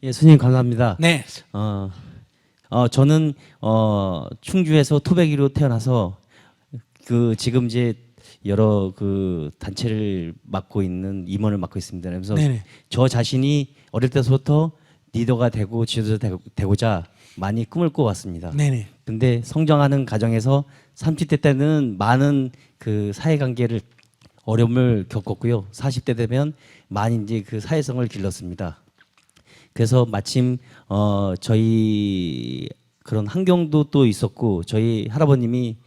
예, 스님 감사합니다. 네. 저는 충주에서 토백이로 태어나서 지금 이제 여러 단체를 맡고 있는 임원을 맡고 있습니다. 그래서 네네. 저 자신이 어릴 때부터 리더가 되고 지도자 되고자 많이 꿈을 꿔왔습니다. 네네. 근데 성장하는 과정에서 30대 때는 많은 사회관계를 어려움을 겪었고요. 40대 되면 많이 이제 사회성을 길렀습니다. 그래서 마침 저희 그런 환경도 또 있었고 저희 할아버님이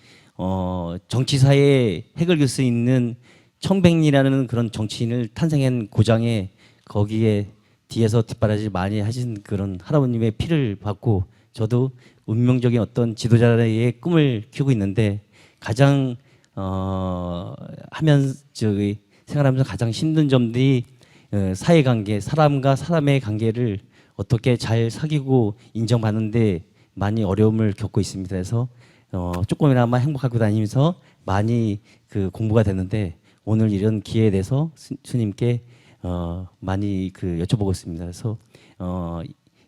정치사회에 핵을 길 수 있는 청백리라는 그런 정치인을 탄생한 고장에 거기에 뒤에서 뒷바라지 많이 하신 그런 할아버님의 피를 받고 저도 운명적인 어떤 지도자의 꿈을 키우고 있는데 가장 생활하면서 가장 힘든 점들이 사회관계, 사람과 사람의 관계를 어떻게 잘 사귀고 인정받는데 많이 어려움을 겪고 있습니다. 그래서 조금이나마 행복하고 다니면서 많이 공부가 됐는데 오늘 이런 기회에 대해서 스님께 많이 여쭤보고 있습니다. 그래서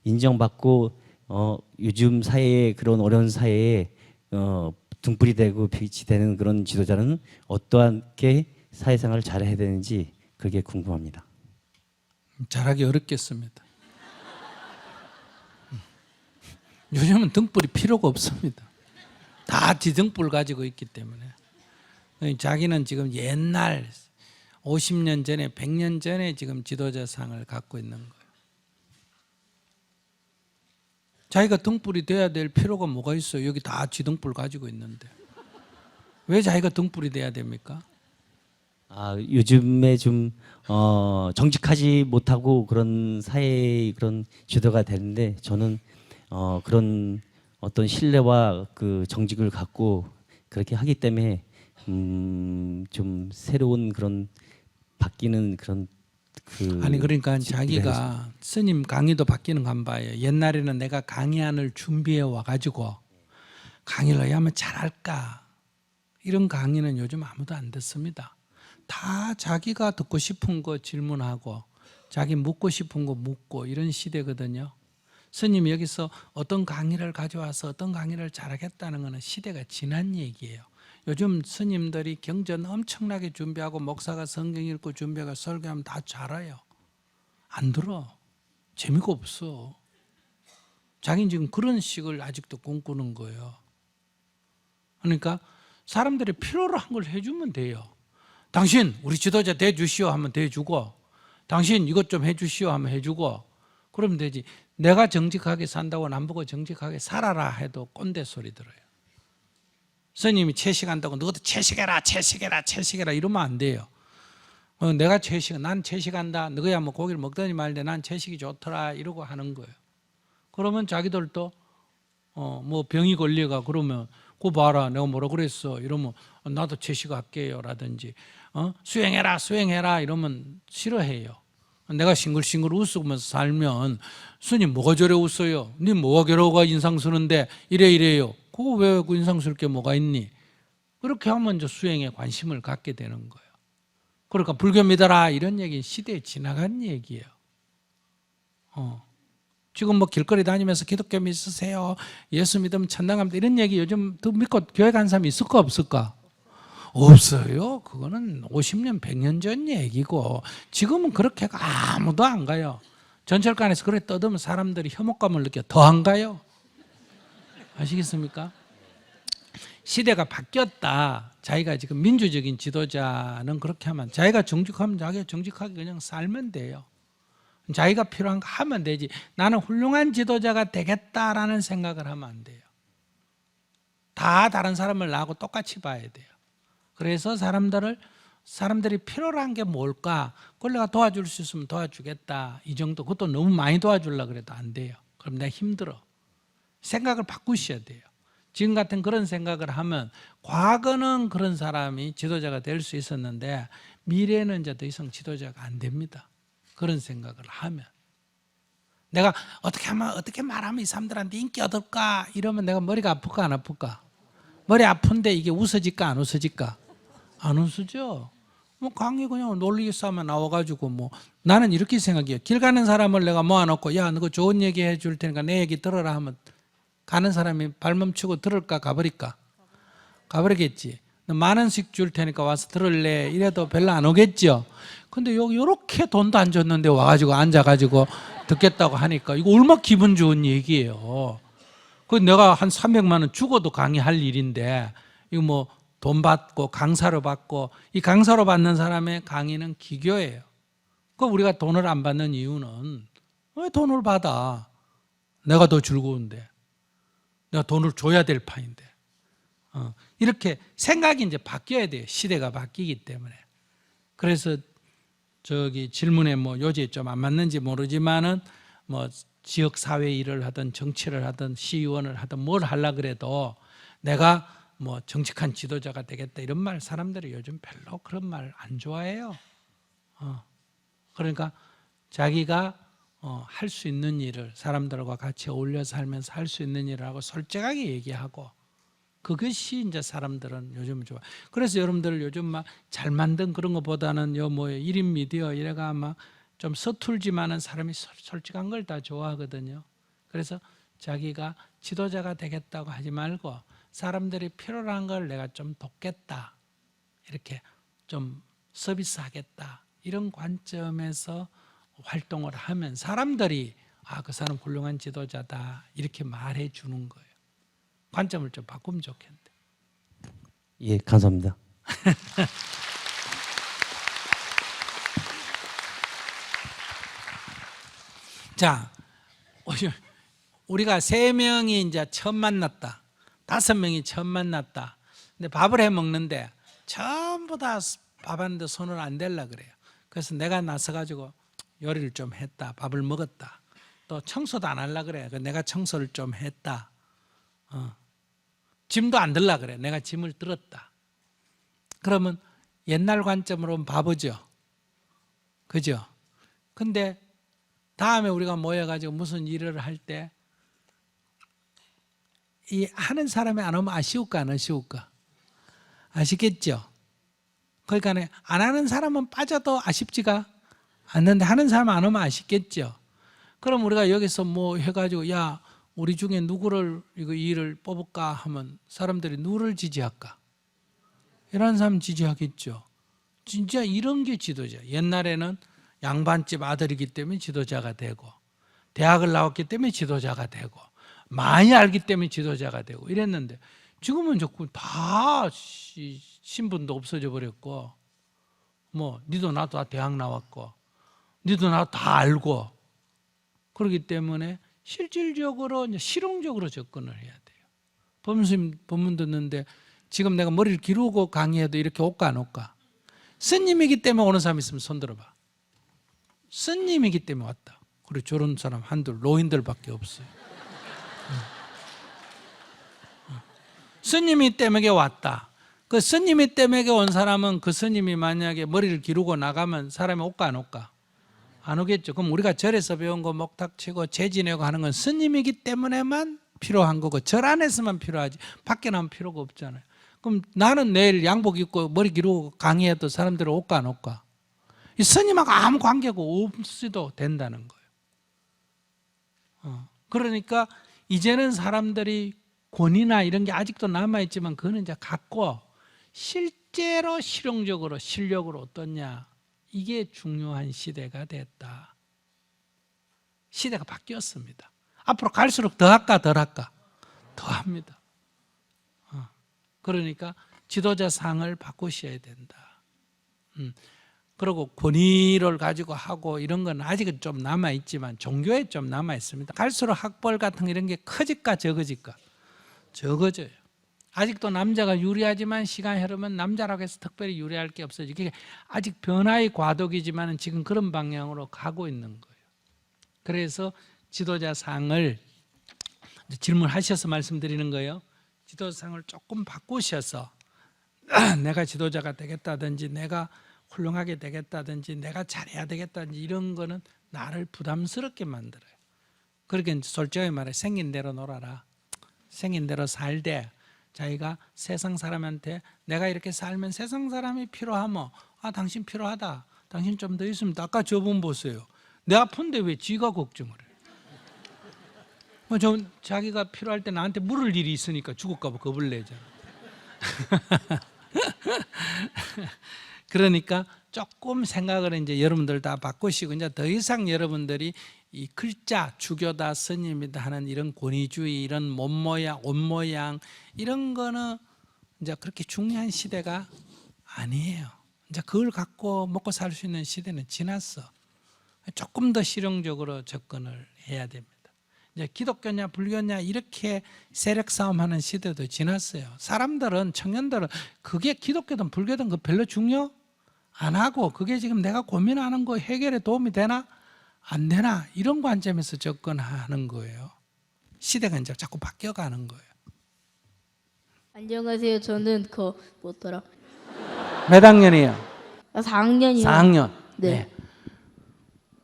인정받고 요즘 사회에 그런 어려운 사회에 등불이 되고 빛이 되는 그런 지도자는 어떠하게 사회생활을 잘 해야 되는지 그게 궁금합니다. 잘하기 어렵겠습니다. 요즘은 등불이 필요가 없습니다. 다 지등불 가지고 있기 때문에. 자기는 지금 옛날 50년 전에 100년 전에 지금 지도자상을 갖고 있는 거예요. 자기가 등불이 돼야 될 필요가 뭐가 있어요? 여기 다 지등불 가지고 있는데 왜 자기가 등불이 돼야 됩니까? 요즘에 좀 정직하지 못하고 그런 사회의 그런 지도가 되는데 저는 그런 어떤 신뢰와 정직을 갖고 그렇게 하기 때문에 좀 새로운 그런 바뀌는 그런 아니 그러니까 자기가 스님 강의도 바뀌는 거 안 봐요. 옛날에는 내가 강의안을 준비해 와가지고 강의를 해야 하면 잘할까 이런 강의는 요즘 아무도 안 듣습니다. 다 자기가 듣고 싶은 거 질문하고 자기 묻고 싶은 거 묻고 이런 시대거든요. 스님이 여기서 어떤 강의를 가져와서 어떤 강의를 잘하겠다는 것은 시대가 지난 얘기예요. 요즘 스님들이 경전 엄청나게 준비하고 목사가 성경 읽고 준비하고 설교하면 다 잘해요. 안 들어. 재미가 없어. 자기는 지금 그런 식을 아직도 꿈꾸는 거예요. 그러니까 사람들이 필요로 한 걸 해주면 돼요. 당신 우리 지도자 대주시오 하면 대주고 당신 이것 좀 해주시오 하면 해주고 그러면 되지. 내가 정직하게 산다고 남보고 정직하게 살아라 해도 꼰대 소리 들어요. 스님이 채식한다고 너도 채식해라 채식해라 채식해라 이러면 안 돼요. 내가 난 채식한다. 너야 뭐 고기를 먹더니 말데 난 채식이 좋더라 이러고 하는 거예요. 그러면 자기들도 뭐 병이 걸려가 그러면 그 봐라 내가 뭐라 그랬어 이러면 나도 채식할게요 라든지 수행해라 이러면 싫어해요. 내가 싱글싱글 웃으면서 살면 스님 뭐가 저래 웃어요? 니 뭐가 괴로워가 인상 쓰는데 이래요. 그거 왜 인상 쓸 게 뭐가 있니? 그렇게 하면 이제 수행에 관심을 갖게 되는 거예요. 그러니까 불교 믿어라 이런 얘기는 시대에 지나간 얘기예요. 지금 뭐 길거리 다니면서 기독교 믿으세요. 예수 믿으면 천당 갑니다. 이런 얘기 요즘 또 믿고 교회 간 사람이 있을까 없을까? 없어요. 그거는 50년, 100년 전 얘기고 지금은 그렇게 아무도 안 가요. 전철관에서 그렇게 떠들면 사람들이 혐오감을 느껴 더 안 가요. 아시겠습니까? 시대가 바뀌었다. 자기가 지금 민주적인 지도자는 그렇게 하면 자기가 정직하면 자기가 정직하게 그냥 살면 돼요. 자기가 필요한 거 하면 되지. 나는 훌륭한 지도자가 되겠다라는 생각을 하면 안 돼요. 다 다른 사람을 나하고 똑같이 봐야 돼요. 그래서 사람들이 필요로 한 게 뭘까? 그걸 내가 도와줄 수 있으면 도와주겠다. 이 정도. 그것도 너무 많이 도와주려고 그래도 안 돼요. 그럼 내가 힘들어. 생각을 바꾸셔야 돼요. 지금 같은 그런 생각을 하면 과거는 그런 사람이 지도자가 될 수 있었는데 미래는 이제 더 이상 지도자가 안 됩니다. 그런 생각을 하면. 내가 어떻게 말하면 이 사람들한테 인기 얻을까? 이러면 내가 머리가 아플까 안 아플까? 머리 아픈데 이게 웃어질까 안 웃어질까? 안 웃어져. 뭐 강의 그냥 논리 싸움에 나와가지고 뭐 나는 이렇게 생각해요. 길 가는 사람을 내가 모아놓고 야, 너 그 좋은 얘기 해줄 테니까 내 얘기 들어라 하면 가는 사람이 발 멈추고 들을까 가버릴까? 가버리겠지. 너 만 원씩 줄 테니까 와서 들을래? 이래도 별로 안 오겠죠. 근데 여기 요렇게 돈도 안 줬는데 와가지고 앉아가지고 듣겠다고 하니까 이거 얼마나 기분 좋은 얘기예요. 그 내가 한 300만 원 주고도 강의할 일인데 이거 뭐 돈 받고 강사로 받고 이 강사로 받는 사람의 강의는 기교예요. 그 우리가 돈을 안 받는 이유는 왜 돈을 받아? 내가 더 즐거운데 내가 돈을 줘야 될 판인데 이렇게 생각이 이제 바뀌어야 돼요. 시대가 바뀌기 때문에. 그래서 저기 질문에 뭐 요지에 좀 안 맞는지 모르지만은 뭐 지역 사회 일을 하든 정치를 하든 시의원을 하든 뭘 하려 그래도 내가 뭐 정직한 지도자가 되겠다 이런 말 사람들이 요즘 별로 그런 말 안 좋아해요. 그러니까 자기가 할 수 있는 일을 사람들과 같이 어울려 살면서 할 수 있는 일을 하고 솔직하게 얘기하고 그것이 이제 사람들은 요즘 좋아. 그래서 여러분들 요즘 막 잘 만든 그런 것보다는 요 뭐 1인 미디어 이래가 막 좀 서툴지만은 사람이 솔직한 걸 다 좋아하거든요. 그래서 자기가 지도자가 되겠다고 하지 말고 사람들이 필요로 한 걸 내가 좀 돕겠다. 이렇게 좀 서비스하겠다. 이런 관점에서 활동을 하면 사람들이 아, 그 사람 훌륭한 지도자다. 이렇게 말해 주는 거예요. 관점을 좀 바꾸면 좋겠는데. 예, 감사합니다. 자, 우리가 3명이 이제 처음 만났다. 5명이 처음 만났다. 근데 밥을 해 먹는데 전부 다 밥 하는데 손을 안 댈라 그래요. 그래서 내가 나서가지고 요리를 좀 했다. 밥을 먹었다. 또 청소도 안 하려 그래. 내가 청소를 좀 했다. 짐도 안 들라 그래. 내가 짐을 들었다. 그러면 옛날 관점으로는 바보죠. 그죠? 근데 다음에 우리가 모여가지고 무슨 일을 할 때 이 하는 사람이 안 오면 아쉬울까 안 아쉬울까? 아쉽겠죠? 그러니까 안 하는 사람은 빠져도 아쉽지가 않는데 하는 사람 안 오면 아쉽겠죠? 그럼 우리가 여기서 뭐 해가지고 야 우리 중에 누구를 이거 일을 뽑을까 하면 사람들이 누구를 지지할까? 이런 사람 지지하겠죠. 진짜 이런 게 지도자. 옛날에는 양반집 아들이기 때문에 지도자가 되고 대학을 나왔기 때문에 지도자가 되고 많이 알기 때문에 지도자가 되고 이랬는데 지금은 자꾸 다 신분도 없어져 버렸고 뭐 니도 나도 다 대학 나왔고 니도 나도 다 알고 그렇기 때문에 실질적으로 이제 실용적으로 접근을 해야 돼요. 법문 듣는데 지금 내가 머리를 기르고 강의해도 이렇게 올까 안 올까? 스님이기 때문에 오는 사람 있으면 손 들어봐. 스님이기 때문에 왔다. 그리고 저런 사람 한둘 노인들밖에 없어요. 스님이 때문에 왔다. 그 스님이 때문에 온 사람은 그 스님이 만약에 머리를 기르고 나가면 사람이 올까 안 올까? 안 오겠죠. 그럼 우리가 절에서 배운 거 목탁치고 재지내고 하는 건 스님이기 때문에만 필요한 거고 절 안에서만 필요하지 밖에 나면 필요가 없잖아요. 그럼 나는 내일 양복 입고 머리 기르고 강의해도 사람들은 올까 안 올까? 이 스님하고 아무 관계가 없어도 된다는 거예요. 그러니까 이제는 사람들이 권위나 이런 게 아직도 남아있지만 그거는 이제 갖고 실제로 실용적으로 실력으로 어떻냐 이게 중요한 시대가 됐다. 시대가 바뀌었습니다. 앞으로 갈수록 더 할까 덜 할까? 더 합니다. 그러니까 지도자상을 바꾸셔야 된다. 그리고 권위를 가지고 하고 이런 건 아직은 좀 남아있지만 종교에 좀 남아있습니다. 갈수록 학벌 같은 이런 게 커질까 적어질까? 적어져요. 아직도 남자가 유리하지만 시간이 흐르면 남자라고 해서 특별히 유리할 게 없어요. 이게 아직 변화의 과도기지만 지금 그런 방향으로 가고 있는 거예요. 그래서 지도자상을 질문하셔서 말씀드리는 거예요. 지도자상을 조금 바꾸셔서 내가 지도자가 되겠다든지 내가 훌륭하게 되겠다든지 내가 잘해야 되겠다든지 이런 거는 나를 부담스럽게 만들어요. 그렇게 솔직하게 말해 생긴 대로 놀아라. 생긴 대로 살되 자기가 세상 사람한테 내가 이렇게 살면 세상 사람이 필요하면 아, 당신 필요하다. 당신 좀 더 있으면 아까 저분 보세요. 내 아픈데 왜 지가 걱정을 해? 좀 자기가 필요할 때 나한테 물을 일이 있으니까 죽을까 봐 겁을 내잖아. 그러니까 조금 생각을 이제 여러분들 다 바꾸시고 이제 더 이상 여러분들이 이 글자 주교다 스님이다 하는 이런 권위주의, 이런 몸 모양, 옷 모양 이런 거는 이제 그렇게 중요한 시대가 아니에요. 이제 그걸 갖고 먹고 살 수 있는 시대는 지났어. 조금 더 실용적으로 접근을 해야 됩니다. 이제 기독교냐 불교냐 이렇게 세력 싸움하는 시대도 지났어요. 사람들은, 청년들은 그게 기독교든 불교든 그 별로 중요 안 하고, 그게 지금 내가 고민하는 거 해결에 도움이 되나 안 되나 이런 관점에서 접근하는 거예요. 시대가 이제 자꾸 바뀌어가는 거예요. 안녕하세요. 저는 뭐더라? 몇 학년이에요? 4학년이요. 4학년. 네.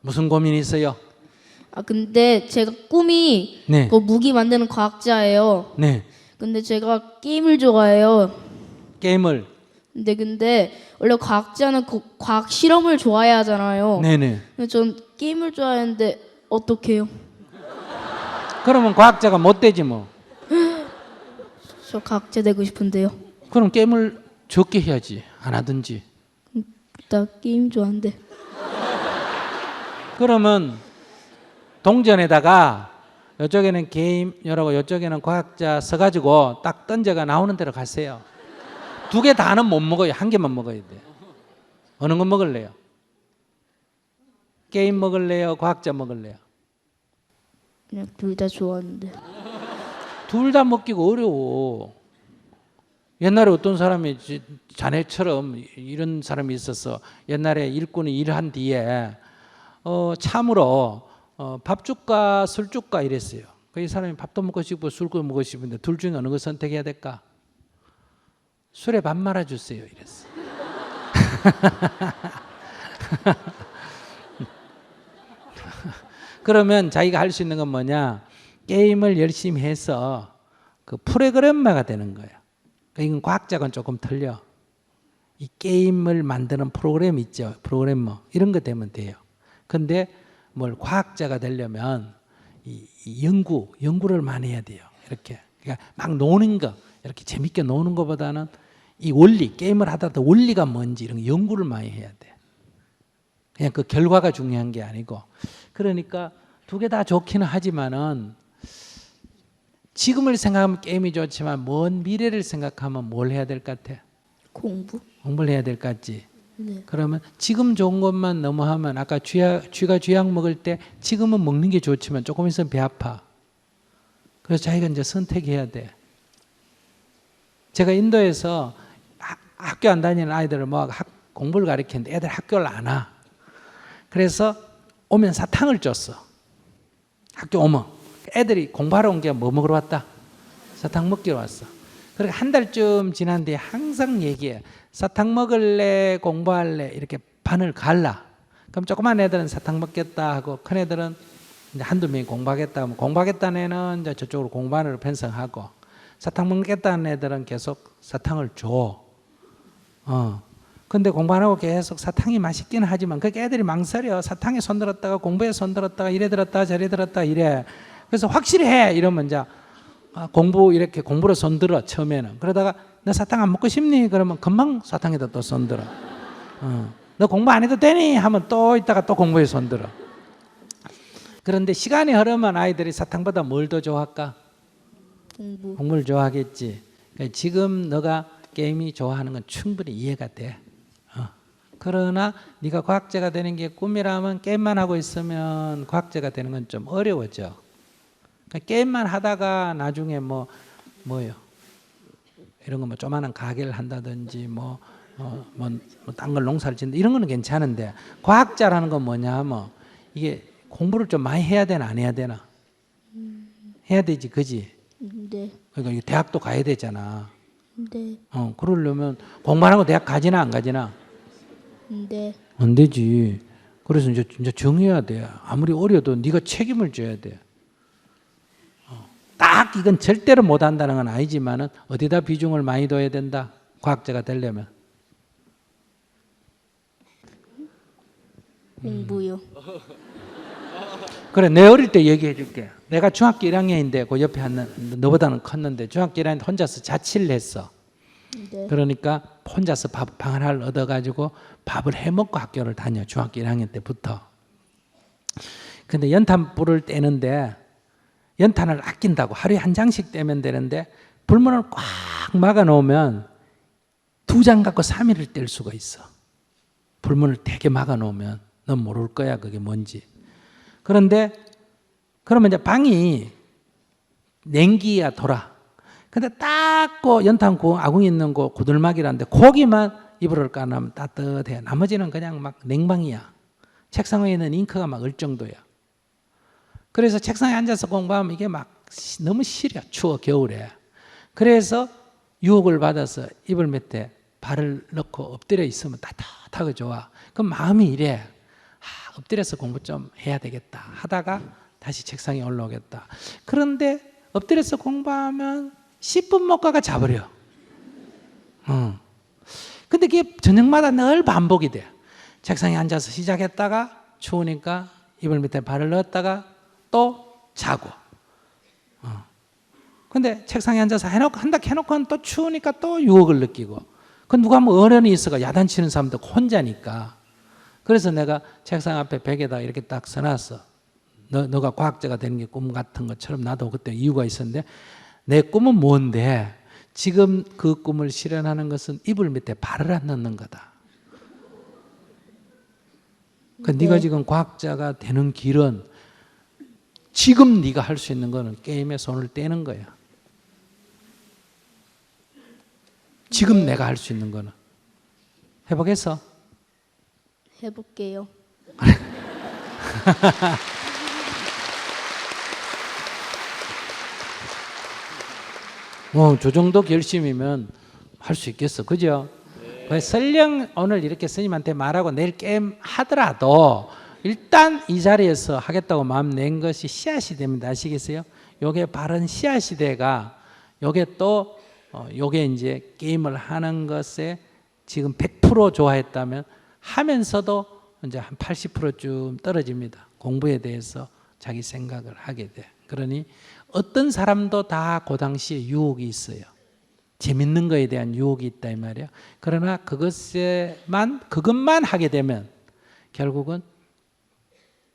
무슨 고민이 있어요? 아 근데 제가 꿈이 네. 그 무기 만드는 과학자예요. 네. 근데 제가 게임을 좋아해요. 게임을. 근데 원래 과학자는 그 과학 실험을 좋아해야 하잖아요. 네네. 근데 전 게임을 좋아하는데 어떡해요? 그러면 과학자가 못 되지 뭐. 저 과학자 되고 싶은데요. 그럼 게임을 적게 해야지. 안 하든지. 나 게임 좋아하는데. 그러면 동전에다가 이쪽에는 게임이라고 이쪽에는 과학자 써가지고 딱 던져가 나오는 대로 가세요. 두 개 다는 못 먹어요. 한 개만 먹어야 돼. 어느 거 먹을래요? 게임 먹을래요? 과학자 먹을래요? 그냥 둘 다 좋아하는데. 둘 다 먹기가 어려워. 옛날에 어떤 사람이 자네처럼 이런 사람이 있어서 옛날에 일꾼이 일한 뒤에 참으로 밥 줄까 술 줄까 이랬어요. 그 사람이 밥도 먹고 싶고 술도 먹고 싶은데 둘 중에 어느 거 선택해야 될까? 술에 밥 말아 주세요 이랬어. 그러면 자기가 할 수 있는 건 뭐냐? 게임을 열심히 해서 그 프로그래머가 되는 거예요. 이건 과학자건 조금 틀려. 이 게임을 만드는 프로그램 있죠. 프로그래머 이런 거 되면 돼요. 근데 뭘 과학자가 되려면 이 연구를 많이 해야 돼요. 이렇게 그러니까 막 노는 거 이렇게 재밌게 노는 것보다는 이 원리 게임을 하다도 원리가 뭔지 이런 거 연구를 많이 해야 돼. 그냥 그 결과가 중요한 게 아니고. 그러니까 두 개 다 좋기는 하지만은 지금을 생각하면 게임이 좋지만 먼 미래를 생각하면 뭘 해야 될 것 같아? 공부를 해야 될 것 같지. 네. 그러면 지금 좋은 것만 너무 하면 아까 쥐가 쥐약 먹을 때 지금은 먹는 게 좋지만 조금 있으면 배 아파. 그래서 자기가 이제 선택해야 돼. 제가 인도에서 학교 안 다니는 아이들을 공부를 가르치는데 애들 학교를 안 와. 그래서 오면 사탕을 줬어. 학교 오면 애들이 공부하러 온 게 뭐 먹으러 왔다? 사탕 먹기로 왔어. 그리고 한 달쯤 지난 뒤에 항상 얘기해. 사탕 먹을래? 공부할래? 이렇게 반을 갈라. 그럼 조그만 애들은 사탕 먹겠다 하고 큰 애들은 이제 한두 명이 공부하겠다 하면 공부하겠다는 애는 이제 저쪽으로 공부하는 편성하고 사탕 먹겠다는 애들은 계속 사탕을 줘. 근데 공부 안 하고 계속 사탕이 맛있기는 하지만 그렇게 애들이 망설여. 사탕에 손들었다가 공부에 손들었다가 이래 들었다가 저래 들었다가 이래. 그래서 확실히 해 이러면 이제 이렇게 공부로 손들어 처음에는. 그러다가 너 사탕 안 먹고 싶니? 그러면 금방 사탕에다 또 손들어. 너 공부 안 해도 되니? 하면 또 이따가 또 공부에 손들어. 그런데 시간이 흐르면 아이들이 사탕보다 뭘 더 좋아할까? 공부를 좋아하겠지. 그러니까 지금 너가 게임이 좋아하는 건 충분히 이해가 돼. 그러나 네가 과학자가 되는 게 꿈이라면 게임만 하고 있으면 과학자가 되는 건 좀 어려워져. 그러니까 게임만 하다가 나중에 뭐요? 이런 거 조그마한 가게를 한다든지 딴 걸 농사를 짓는다 이런 거는 괜찮은데 과학자라는 건 뭐냐 하면 이게 공부를 좀 많이 해야 되나 안 해야 되나? 해야 되지, 그지? 네. 그러니까 대학도 가야 되잖아. 네. 그러려면 공부 안 하고 대학 가지나 안 가지나? 네. 안 되지. 그래서 이제 정해야 돼. 아무리 어려도 네가 책임을 져야 돼. 딱 이건 절대로 못 한다는 건 아니지만은 어디다 비중을 많이 둬야 된다. 과학자가 되려면 공부요. 그래, 내 어릴 때 얘기해 줄게. 내가 중학교 1학년인데 그 옆에 너보다는 컸는데 중학교 1학년 혼자서 자취를 했어. 네. 그러니까 혼자서 방 하나를 얻어가지고 밥을 해먹고 학교를 다녀. 중학교 1학년 때부터. 근데 연탄 불을 떼는데 연탄을 아낀다고 하루에 한 장씩 떼면 되는데 불문을 꽉 막아 놓으면 2장 갖고 3일을 뗄 수가 있어. 불문을 되게 막아 놓으면 넌 모를 거야 그게 뭔지. 그런데 그러면 이제 방이 냉기야 돌아. 근데 딱 그 연탄 아궁 있는 거 고들막이라는데 거기만 이불을 까놓으면 따뜻해. 나머지는 그냥 막 냉방이야. 책상 위에 있는 잉크가 막 을 정도야. 그래서 책상에 앉아서 공부하면 이게 막 너무 시려. 추워 겨울에. 그래서 유혹을 받아서 이불 밑에 발을 넣고 엎드려 있으면 따뜻하고 좋아. 그럼 마음이 이래. 엎드려서 공부 좀 해야 되겠다 하다가 다시 책상에 올라오겠다. 그런데 엎드려서 공부하면 10분 못 가가 자버려. 근데 그게 저녁마다 늘 반복이 돼. 책상에 앉아서 시작했다가 추우니까 이불 밑에 발을 넣었다가 또 자고. 근데 책상에 앉아서 한다 해놓고는 또 추우니까 또 유혹을 느끼고. 그 누가 뭐 어른이 있어가 야단치는 사람도 혼자니까. 그래서 내가 책상 앞에 벽에다 이렇게 딱 써놨어. 너가 과학자가 되는 게 꿈 같은 것처럼 나도 그때 이유가 있었는데 내 꿈은 뭔데 지금 그 꿈을 실현하는 것은 이불 밑에 발을 안 넣는 거다. 그러니까 네가 지금 과학자가 되는 길은 지금 네가 할 수 있는 거는 게임에 손을 떼는 거야. 지금 내가 할 수 있는 거는. 해보겠어? 해볼게요. 저 정도 결심이면 할 수 있겠어. 그죠? 설령 오늘 이렇게 스님한테 말하고 내일 게임 하더라도 일단 이 자리에서 하겠다고 마음 낸 것이 씨앗이 됩니다. 아시겠어요? 요게 바른 씨앗이 돼가 요게 또 요게 이제 게임을 하는 것에 지금 100% 좋아했다면 하면서도 이제 한 80%쯤 떨어집니다. 공부에 대해서 자기 생각을 하게 돼. 그러니 어떤 사람도 다 그 당시에 유혹이 있어요. 재밌는 거에 대한 유혹이 있다 이 말이에요. 그러나 그것만 하게 되면 결국은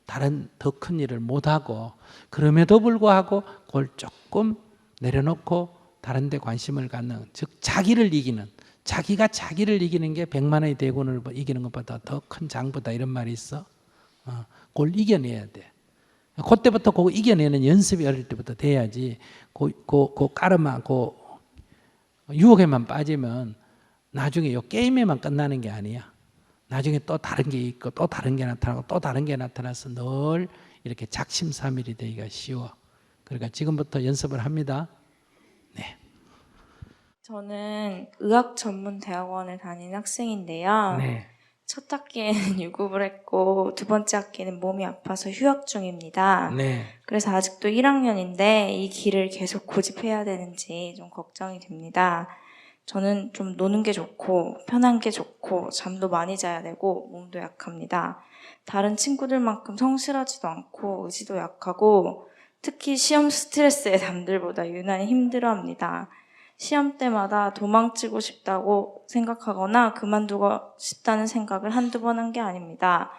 다른 더 큰 일을 못하고 그럼에도 불구하고 그걸 조금 내려놓고 다른 데 관심을 갖는 즉 자기를 이기는 자기가 자기를 이기는 게 100만 원의 대군을 이기는 것보다 더 큰 장부다 이런 말이 있어. 그걸 이겨내야 돼. 그때부터 그거 이겨내는 연습이 어릴 때부터 돼야지 그 까르마 그 유혹에만 빠지면 나중에 요 게임에만 끝나는 게 아니야. 나중에 또 다른 게 있고 또 다른 게 나타나고 또 다른 게 나타나서 늘 이렇게 작심삼일이 되기가 쉬워. 그러니까 지금부터 연습을 합니다. 네. 저는 의학 전문 대학원을 다니는 학생인데요. 네. 첫 학기에는 유급을 했고 두 번째 학기는 몸이 아파서 휴학 중입니다. 네. 그래서 아직도 1학년인데 이 길을 계속 고집해야 되는지 좀 걱정이 됩니다. 저는 좀 노는 게 좋고 편한 게 좋고 잠도 많이 자야 되고 몸도 약합니다. 다른 친구들만큼 성실하지도 않고 의지도 약하고 특히 시험 스트레스에 남들보다 유난히 힘들어합니다. 시험 때마다 도망치고 싶다고 생각하거나 그만두고 싶다는 생각을 한두 번 한 게 아닙니다.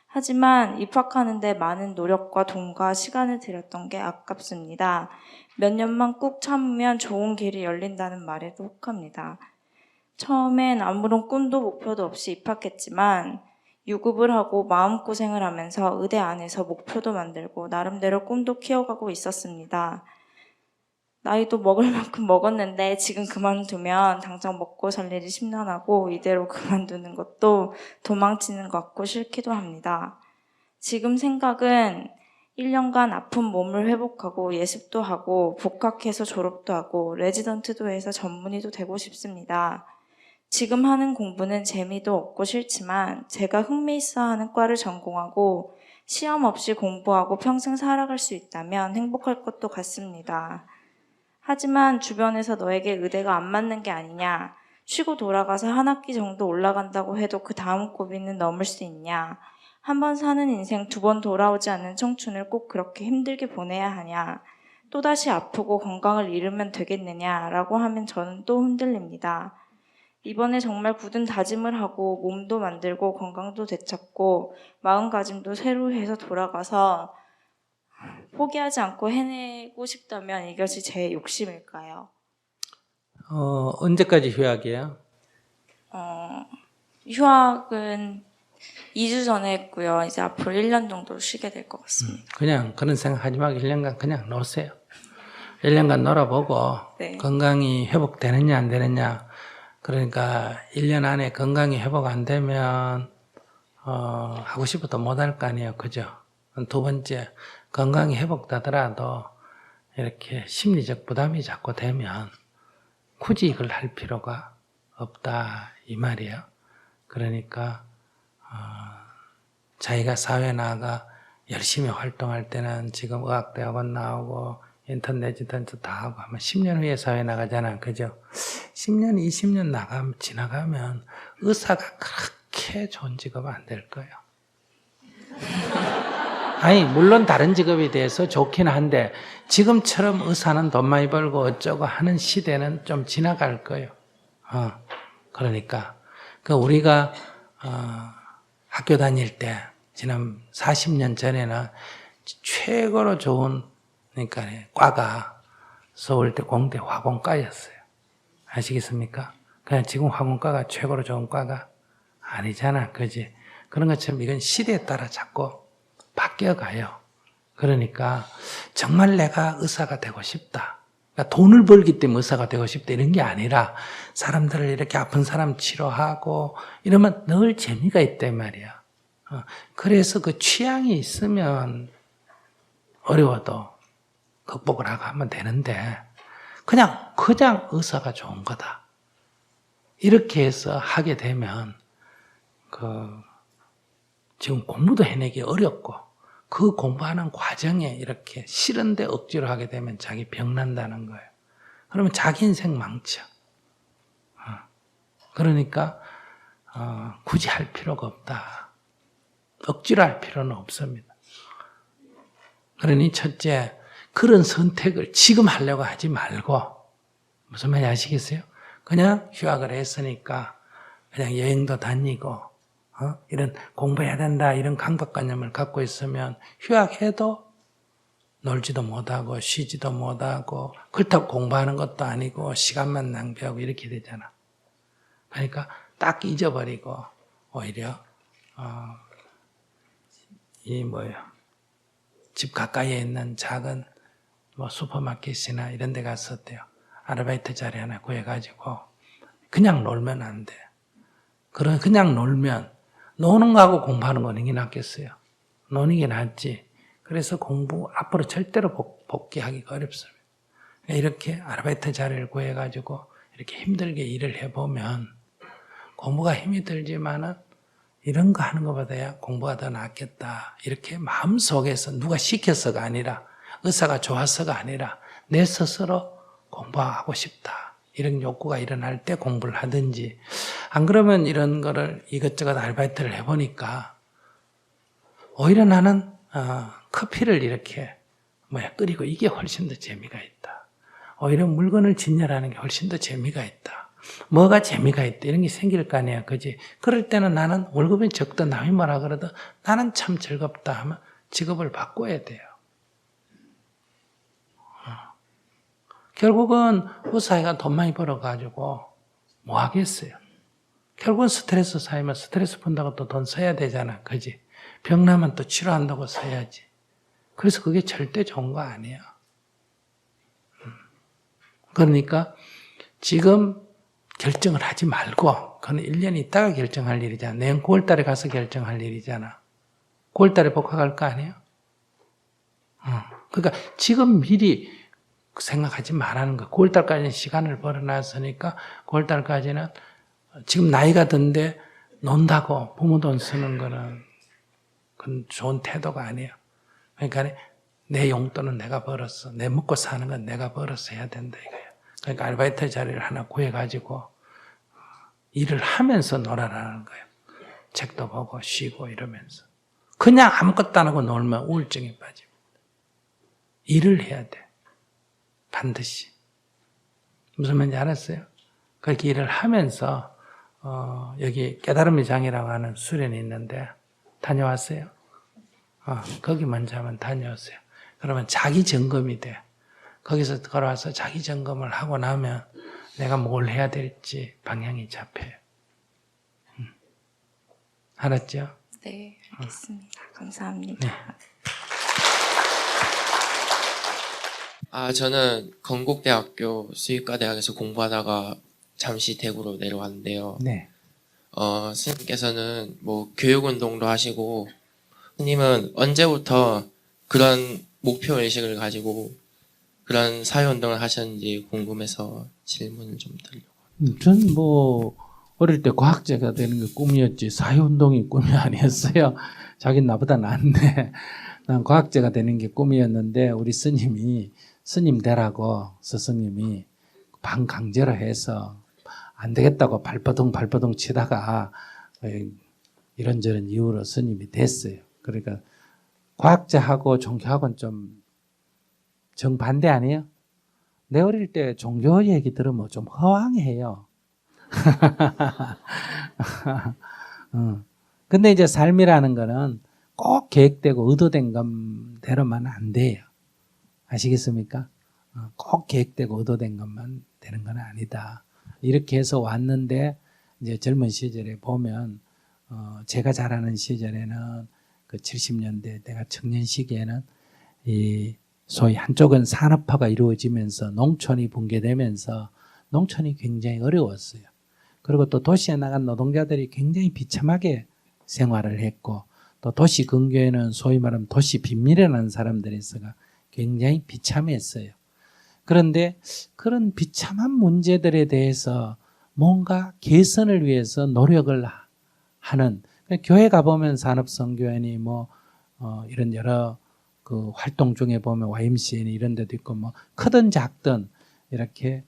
하지만 입학하는데 많은 노력과 돈과 시간을 들였던 게 아깝습니다. 몇 년만 꾹 참으면 좋은 길이 열린다는 말에도 혹합니다. 처음엔 아무런 꿈도 목표도 없이 입학했지만 유급을 하고 마음고생을 하면서 의대 안에서 목표도 만들고 나름대로 꿈도 키워가고 있었습니다. 나이도 먹을 만큼 먹었는데 지금 그만두면 당장 먹고 살 일이 심란하고 이대로 그만두는 것도 도망치는 것 같고 싫기도 합니다. 지금 생각은 1년간 아픈 몸을 회복하고 예습도 하고 복학해서 졸업도 하고 레지던트도 해서 전문의도 되고 싶습니다. 지금 하는 공부는 재미도 없고 싫지만 제가 흥미있어 하는 과를 전공하고 시험 없이 공부하고 평생 살아갈 수 있다면 행복할 것도 같습니다. 하지만 주변에서 너에게 의대가 안 맞는 게 아니냐, 쉬고 돌아가서 한 학기 정도 올라간다고 해도 그 다음 고비는 넘을 수 있냐, 한 번 사는 인생 두 번 돌아오지 않는 청춘을 꼭 그렇게 힘들게 보내야 하냐? 또다시 아프고 건강을 잃으면 되겠느냐라고 하면 저는 또 흔들립니다. 이번에 정말 굳은 다짐을 하고 몸도 만들고 건강도 되찾고 마음가짐도 새로 해서 돌아가서 포기하지 않고 해내고 싶다면 이것이 제 욕심일까요? 언제까지 휴학이에요? 휴학은 2주 전에 했고요. 이제 앞으로 1년 정도 쉬게 될 것 같습니다. 그냥 그런 생각하지 말고 1년간 그냥 노세요. 1년간 놀아보고 네. 건강이 회복되느냐 안 되느냐. 그러니까 1년 안에 건강이 회복 안 되면 하고 싶어도 못 할 거 아니에요. 그죠? 두 번째, 건강이 회복되더라도 이렇게 심리적 부담이 자꾸 되면 굳이 이걸 할 필요가 없다 이 말이에요. 그러니까 자기가 사회 나가 열심히 활동할 때는 지금 의학대학원 나오고 인턴 레지던트 다 하고 아마 10년 후에 사회 나가잖아. 그죠? 10년, 20년 지나가면 의사가 그렇게 좋은 직업은 안 될 거예요. 아니, 물론 다른 직업에 대해서 좋긴 한데 지금처럼 의사는 돈 많이 벌고 어쩌고 하는 시대는 좀 지나갈 거예요. 그러니까 우리가 학교 다닐 때 지난 40년 전에는 최고로 좋은 그러니까 과가 서울대 공대 화공과였어요. 아시겠습니까? 그냥 지금 화공과가 최고로 좋은 과가 아니잖아. 그지? 그런 것처럼 이건 시대에 따라 자꾸 바뀌어가요. 그러니까 정말 내가 의사가 되고 싶다. 그러니까 돈을 벌기 때문에 의사가 되고 싶다 이런 게 아니라 사람들을 이렇게 아픈 사람 치료하고 이러면 늘 재미가 있단 말이야. 그래서 그 취향이 있으면 어려워도 극복을 하고 하면 되는데 그냥 의사가 좋은 거다. 이렇게 해서 하게 되면 지금 공부도 해내기 어렵고 그 공부하는 과정에 이렇게 싫은데 억지로 하게 되면 자기 병난다는 거예요. 그러면 자기 인생 망쳐. 그러니까 굳이 할 필요가 없다. 억지로 할 필요는 없습니다. 그러니 첫째, 그런 선택을 지금 하려고 하지 말고 무슨 말인지 아시겠어요? 그냥 휴학을 했으니까 그냥 여행도 다니고 이런 공부해야 된다 이런 강박관념을 갖고 있으면 휴학해도 놀지도 못하고 쉬지도 못하고 그렇다고 공부하는 것도 아니고 시간만 낭비하고 이렇게 되잖아. 그러니까 딱 잊어버리고 오히려 집 가까이에 있는 작은 슈퍼마켓이나 이런 데 갔었대요. 아르바이트 자리 하나 구해가지고 그냥 놀면 안 돼. 그냥 놀면 노는 거하고 공부하는 거는 이게 낫겠어요. 노는 게 낫지. 그래서 공부 앞으로 절대로 복귀하기가 어렵습니다. 이렇게 아르바이트 자리를 구해가지고 이렇게 힘들게 일을 해보면 공부가 힘이 들지만은 이런 거 하는 것보다야 공부가 더 낫겠다. 이렇게 마음속에서 누가 시켜서가 아니라 의사가 좋아서가 아니라 내 스스로 공부하고 싶다. 이런 욕구가 일어날 때 공부를 하든지 안 그러면 이런 거를 이것저것 아르바이트를 해보니까 오히려 나는 커피를 이렇게 끓이고 이게 훨씬 더 재미가 있다. 오히려 물건을 진열하는 게 훨씬 더 재미가 있다. 뭐가 재미가 있다. 이런 게 생길 거 아니야. 그지? 그럴 때는 나는 월급이 적든 남이 뭐라 그래도 나는 참 즐겁다 하면 직업을 바꿔야 돼요. 결국은 의사가 돈 많이 벌어가지고 뭐 하겠어요? 결국은 스트레스 쌓이면 스트레스 푼다고 또 돈 써야 되잖아. 그지? 병 나면 또 치료한다고 써야지. 그래서 그게 절대 좋은 거 아니에요. 그러니까 지금 결정을 하지 말고 그건 1년 있다가 결정할 일이잖아. 내년 9월 달에 가서 결정할 일이잖아. 9월 달에 복학할 거 아니에요? 그러니까 지금 미리 생각하지 말라는 거예요. 9월 달까지는 시간을 벌어놨으니까 9월 달까지는 지금 나이가 든데 논다고 부모 돈 쓰는 거는 그건 좋은 태도가 아니에요. 그러니까 내 용돈은 내가 벌었어. 내 먹고 사는 건 내가 벌어서 해야 된다 이거예요. 그러니까 아르바이트 자리를 하나 구해가지고 일을 하면서 놀아라는 거예요. 책도 보고 쉬고 이러면서. 그냥 아무것도 안 하고 놀면 우울증에 빠집니다. 일을 해야 돼. 반드시. 무슨 말인지 알았어요? 그렇게 일을 하면서 여기 깨달음의 장이라고 하는 수련이 있는데 다녀왔어요? 거기 먼저 한번 다녀오세요. 그러면 자기 점검이 돼. 거기서 걸어와서 자기 점검을 하고 나면 내가 뭘 해야 될지 방향이 잡혀요. 알았죠? 네, 알겠습니다. 감사합니다. 저는 건국대학교 수의과대학에서 공부하다가 잠시 대구로 내려왔는데요. 네. 스님께서는 뭐 교육운동도 하시고, 스님은 언제부터 그런 목표의식을 가지고 그런 사회운동을 하셨는지 궁금해서 질문을 좀 드리려고. 전 뭐 어릴 때 과학자가 되는 게 꿈이었지 사회운동이 꿈이 아니었어요. 자기는 나보다 낫네. 난 과학자가 되는 게 꿈이었는데 우리 스님이 스님 되라고 스승님이 반강제로 해서 안 되겠다고 발버둥 치다가 이런저런 이유로 스님이 됐어요. 그러니까 과학자하고 종교하고는 좀 정반대 아니에요? 내 어릴 때 종교 얘기 들으면 좀 허황해요. 근데 이제 삶이라는 거는 꼭 계획되고 의도된 것대로만 안 돼요. 아시겠습니까? 꼭 계획되고 의도된 것만 되는 건 아니다. 이렇게 해서 왔는데 이제 젊은 시절에 보면 제가 자라는 시절에는 그 70년대 내가 청년 시기에는 이 소위 한쪽은 산업화가 이루어지면서 농촌이 붕괴되면서 농촌이 굉장히 어려웠어요. 그리고 또 도시에 나간 노동자들이 굉장히 비참하게 생활을 했고 또 도시 근교에는 소위 말하면 도시 빈민이라는 사람들이 있어가 굉장히 비참했어요. 그런데 그런 비참한 문제들에 대해서 뭔가 개선을 위해서 노력을 하는 교회 가보면 산업선교회니 뭐 이런 여러 그 활동 중에 보면 YMCA니 이런 데도 있고 뭐 크든 작든 이렇게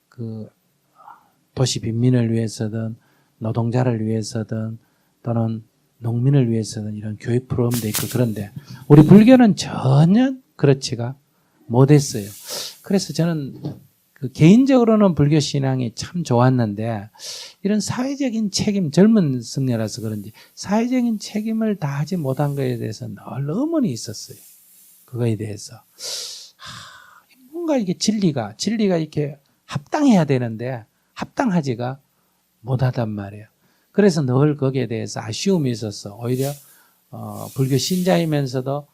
그 도시 빈민을 위해서든 노동자를 위해서든 또는 농민을 위해서든 이런 교육 프로그램도 있고 그런데 우리 불교는 전혀 그렇지가 못했어요. 그래서 저는 그 개인적으로는 불교 신앙이 참 좋았는데 이런 사회적인 책임, 젊은 승려라서 그런지 사회적인 책임을 다하지 못한 것에 대해서 늘 의문이 있었어요. 그거에 대해서 뭔가 이게 진리가 이렇게 합당해야 되는데 합당하지가 못하단 말이에요. 그래서 늘 거기에 대해서 아쉬움이 있었어. 오히려 불교 신자이면서도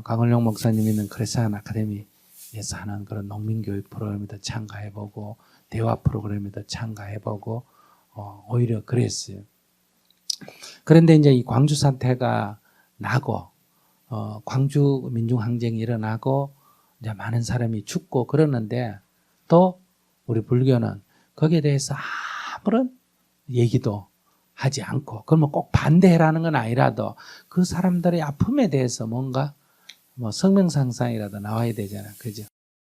강을용 목사님 있는 크레산 아카데미에서 하는 그런 농민교육 프로그램에도 참가해보고 대화 프로그램에도 참가해보고 오히려 그랬어요. 그런데 이제 이 광주 사태가 나고 광주 민중항쟁이 일어나고 이제 많은 사람이 죽고 그러는데 또 우리 불교는 거기에 대해서 아무런 얘기도 하지 않고 그러면 꼭 반대라는 건 아니라도 그 사람들의 아픔에 대해서 뭔가 뭐 성명상상이라도 나와야 되잖아. 그죠?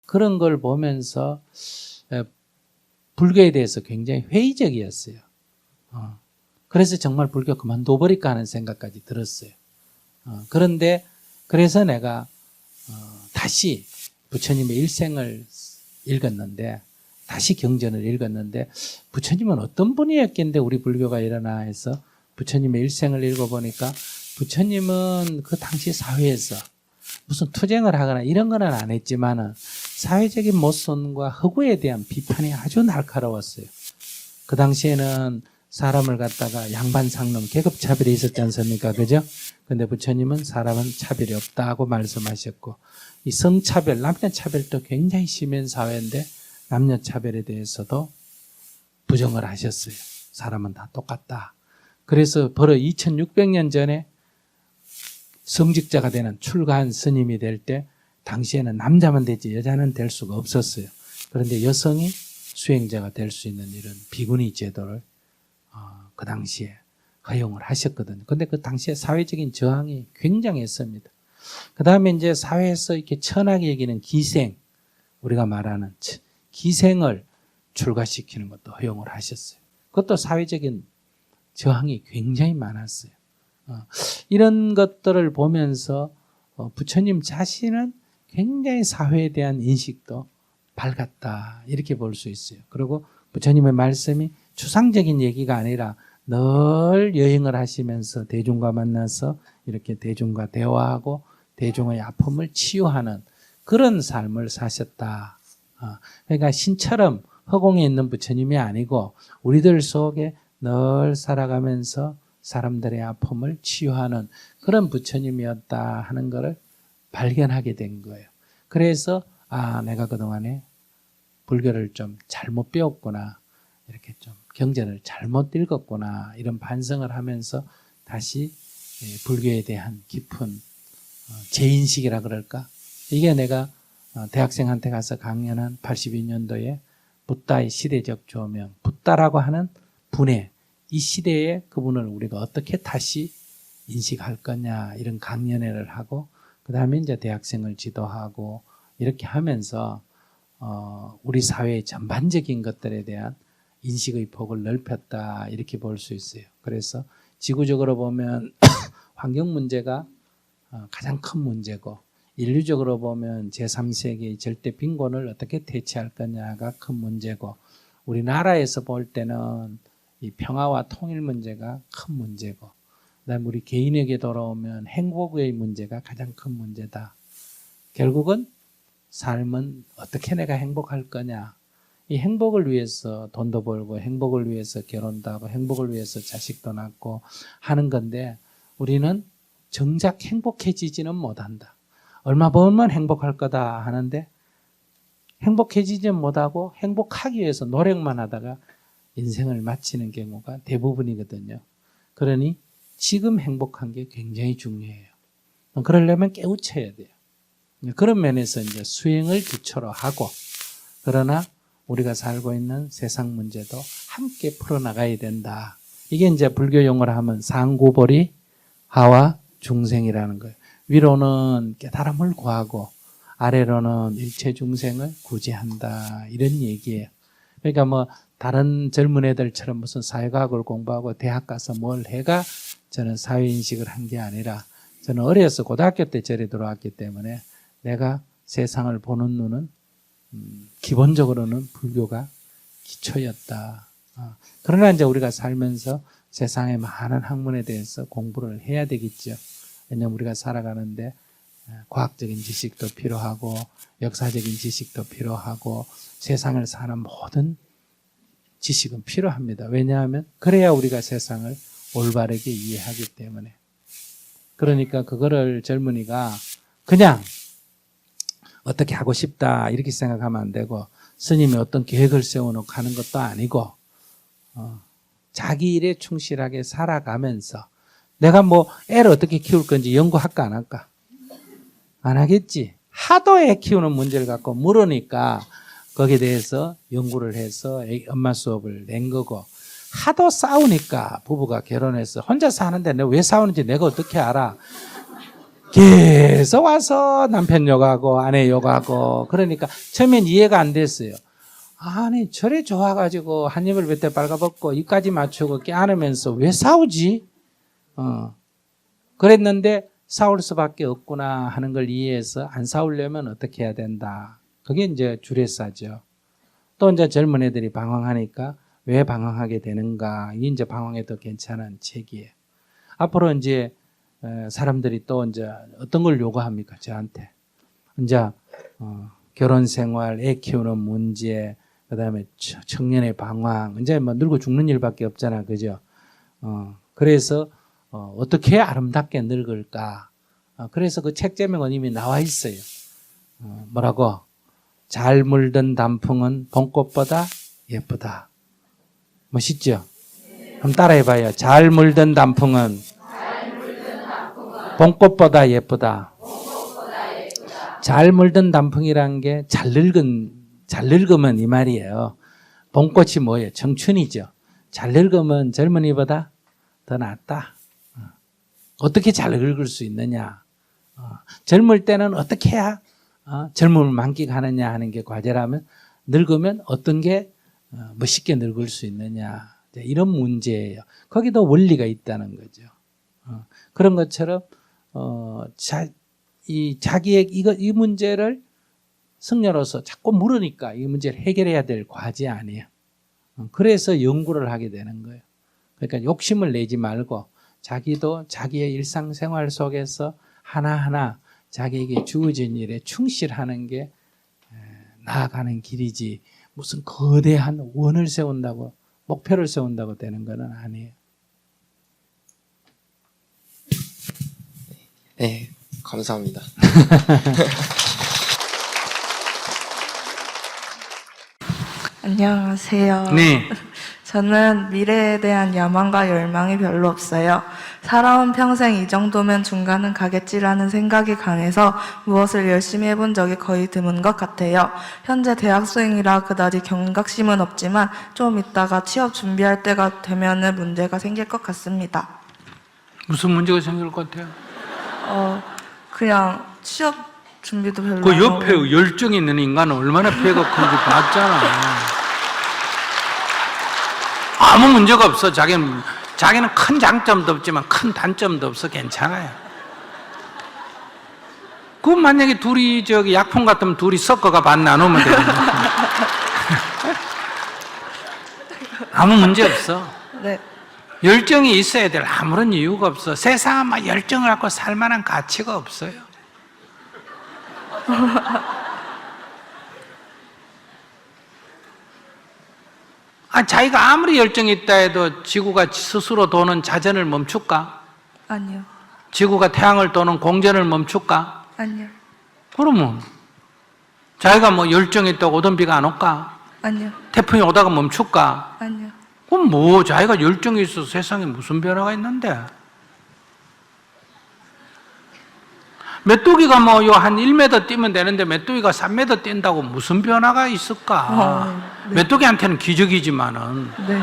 그런 걸 보면서 불교에 대해서 굉장히 회의적이었어요. 그래서 정말 불교 그만둬버릴까 하는 생각까지 들었어요. 그런데 그래서 내가 다시 부처님의 일생을 읽었는데 다시 경전을 읽었는데 부처님은 어떤 분이었겠는데 우리 불교가 일어나 해서 부처님의 일생을 읽어보니까 부처님은 그 당시 사회에서 무슨 투쟁을 하거나 이런 건 안 했지만은 사회적인 모순과 허구에 대한 비판이 아주 날카로웠어요. 그 당시에는 사람을 갖다가 양반 상놈 계급 차별이 있었지 않습니까? 그죠? 근데 부처님은 사람은 차별이 없다고 말씀하셨고 이 성차별, 남녀차별도 굉장히 심한 사회인데 남녀차별에 대해서도 부정을 하셨어요. 사람은 다 똑같다. 그래서 벌써 2600년 전에 성직자가 되는 출가한 스님이 될 때 당시에는 남자만 되지 여자는 될 수가 없었어요. 그런데 여성이 수행자가 될 수 있는 이런 비구니 제도를 그 당시에 허용을 하셨거든요. 근데 그 당시에 사회적인 저항이 굉장했습니다. 그 다음에 이제 사회에서 이렇게 천하게 여기는 기생, 우리가 말하는 기생을 출가시키는 것도 허용을 하셨어요. 그것도 사회적인 저항이 굉장히 많았어요. 이런 것들을 보면서 부처님 자신은 굉장히 사회에 대한 인식도 밝았다 이렇게 볼 수 있어요. 그리고 부처님의 말씀이 추상적인 얘기가 아니라 늘 여행을 하시면서 대중과 만나서 이렇게 대중과 대화하고 대중의 아픔을 치유하는 그런 삶을 사셨다. 그러니까 신처럼 허공에 있는 부처님이 아니고 우리들 속에 늘 살아가면서 사람들의 아픔을 치유하는 그런 부처님이었다 하는 것을 발견하게 된 거예요. 그래서 내가 그동안에 불교를 좀 잘못 배웠구나, 이렇게 좀 경전을 잘못 읽었구나 이런 반성을 하면서 다시 불교에 대한 깊은 재인식이라 그럴까? 이게 내가 대학생한테 가서 강연한 82년도에 붓다의 시대적 조명, 붓다라고 하는 분의 이 시대에 그분을 우리가 어떻게 다시 인식할 거냐 이런 강연회를 하고 그 다음에 이제 대학생을 지도하고 이렇게 하면서 우리 사회의 전반적인 것들에 대한 인식의 폭을 넓혔다 이렇게 볼 수 있어요. 그래서 지구적으로 보면 환경 문제가 가장 큰 문제고 인류적으로 보면 제3세계의 절대 빈곤을 어떻게 대체할 거냐가 큰 문제고 우리나라에서 볼 때는 이 평화와 통일 문제가 큰 문제고 그다음에 우리 개인에게 돌아오면 행복의 문제가 가장 큰 문제다. 결국은 삶은 어떻게 내가 행복할 거냐. 이 행복을 위해서 돈도 벌고 행복을 위해서 결혼도 하고 행복을 위해서 자식도 낳고 하는 건데 우리는 정작 행복해지지는 못한다. 얼마 벌면 행복할 거다 하는데 행복해지지 못하고 행복하기 위해서 노력만 하다가 인생을 마치는 경우가 대부분이거든요. 그러니 지금 행복한 게 굉장히 중요해요. 그러려면 깨우쳐야 돼요. 그런 면에서 이제 수행을 기초로 하고 그러나 우리가 살고 있는 세상 문제도 함께 풀어나가야 된다. 이게 이제 불교 용어로 하면 상구보리 하와 중생이라는 거예요. 위로는 깨달음을 구하고 아래로는 일체 중생을 구제한다. 이런 얘기예요. 그러니까 뭐 다른 젊은 애들처럼 무슨 사회과학을 공부하고 대학 가서 뭘 해가 저는 사회인식을 한 게 아니라 저는 어려서 고등학교 때 절에 들어왔기 때문에 내가 세상을 보는 눈은 기본적으로는 불교가 기초였다. 그러나 이제 우리가 살면서 세상의 많은 학문에 대해서 공부를 해야 되겠죠. 왜냐하면 우리가 살아가는데 과학적인 지식도 필요하고 역사적인 지식도 필요하고 세상을 사는 모든 지식은 필요합니다. 왜냐하면 그래야 우리가 세상을 올바르게 이해하기 때문에. 그러니까 그거를 젊은이가 그냥 어떻게 하고 싶다 이렇게 생각하면 안 되고 스님이 어떤 계획을 세워놓고 하는 것도 아니고 자기 일에 충실하게 살아가면서 내가 뭐 애를 어떻게 키울 건지 연구할까 안 할까? 안 하겠지. 하도 애 키우는 문제를 갖고 물으니까 거기에 대해서 연구를 해서 엄마 수업을 낸 거고 하도 싸우니까 부부가 결혼해서 혼자 사는데 내가 왜 싸우는지 내가 어떻게 알아? 계속 와서 남편 욕하고 아내 욕하고 그러니까 처음엔 이해가 안 됐어요. 아니 저래 좋아가지고 한 입을 몇 대 빨가벗고 입까지 맞추고 깨안으면서 왜 싸우지? 그랬는데 싸울 수밖에 없구나 하는 걸 이해해서 안 싸우려면 어떻게 해야 된다. 그게 이제 주례사죠. 또 이제 젊은 애들이 방황하니까 왜 방황하게 되는가. 이게 이제 방황에 더 괜찮은 책이에요. 앞으로 이제 사람들이 또 이제 어떤 걸 요구합니까? 저한테. 이제 결혼 생활, 애 키우는 문제, 그다음에 청년의 방황. 이제 뭐 늙어 죽는 일밖에 없잖아. 그죠? 그래서 어떻게 아름답게 늙을까? 그래서 그 책 제목은 이미 나와 있어요. 뭐라고? 잘 물든 단풍은 봄꽃보다 예쁘다. 멋있죠? 그럼 따라해봐요. 잘 물든 단풍은 봄꽃보다 예쁘다. 잘 물든 단풍이란 게 잘 늙으면 이 말이에요. 봄꽃이 뭐예요? 청춘이죠. 잘 늙으면 젊은이보다 더 낫다. 어떻게 잘 늙을 수 있느냐? 젊을 때는 어떻게 해야 젊음을 만끽하느냐 하는 게 과제라면 늙으면 어떤 게 멋있게 늙을 수 있느냐 이런 문제예요. 거기도 원리가 있다는 거죠. 그런 것처럼 자기의 이 문제를 승려로서 자꾸 물으니까 이 문제를 해결해야 될 과제 아니에요. 그래서 연구를 하게 되는 거예요. 그러니까 욕심을 내지 말고 자기도 자기의 일상생활 속에서 하나하나 자기에게 주어진 일에 충실하는 게 나아가는 길이지 무슨 거대한 원을 세운다고 목표를 세운다고 되는 것은 아니에요. 네, 감사합니다. 안녕하세요. 네. 저는 미래에 대한 야망과 열망이 별로 없어요. 살아온 평생 이 정도면 중간은 가겠지라는 생각이 강해서 무엇을 열심히 해본 적이 거의 드문 것 같아요. 현재 대학생이라 그다지 경각심은 없지만 좀 있다가 취업 준비할 때가 되면은 문제가 생길 것 같습니다. 무슨 문제가 생길 것 같아요? 그냥 취업 준비도 별로 그 안 옆에 하고. 열정이 있는 인간은 얼마나 폐가 큰지 봤잖아. 아무 문제가 없어. 자기는 큰 장점도 없지만 큰 단점도 없어. 괜찮아요. 그 만약에 둘이 약품 같으면 둘이 섞어가 반 나누면 되거든. 아무 문제 없어. 네. 열정이 있어야 될 아무런 이유가 없어. 세상은 막 열정을 갖고 살 만한 가치가 없어요. 자기가 아무리 열정이 있다 해도 지구가 스스로 도는 자전을 멈출까? 아니요. 지구가 태양을 도는 공전을 멈출까? 아니요. 그러면 자기가 뭐 열정이 있다고 오던 비가 안 올까? 아니요. 태풍이 오다가 멈출까? 아니요. 그럼 뭐 자기가 열정이 있어서 세상에 무슨 변화가 있는데? 메뚜기가 뭐 한 1m 뛰면 되는데 메뚜기가 3m 뛴다고 무슨 변화가 있을까? 네. 메뚜기한테는 기적이지만은. 네.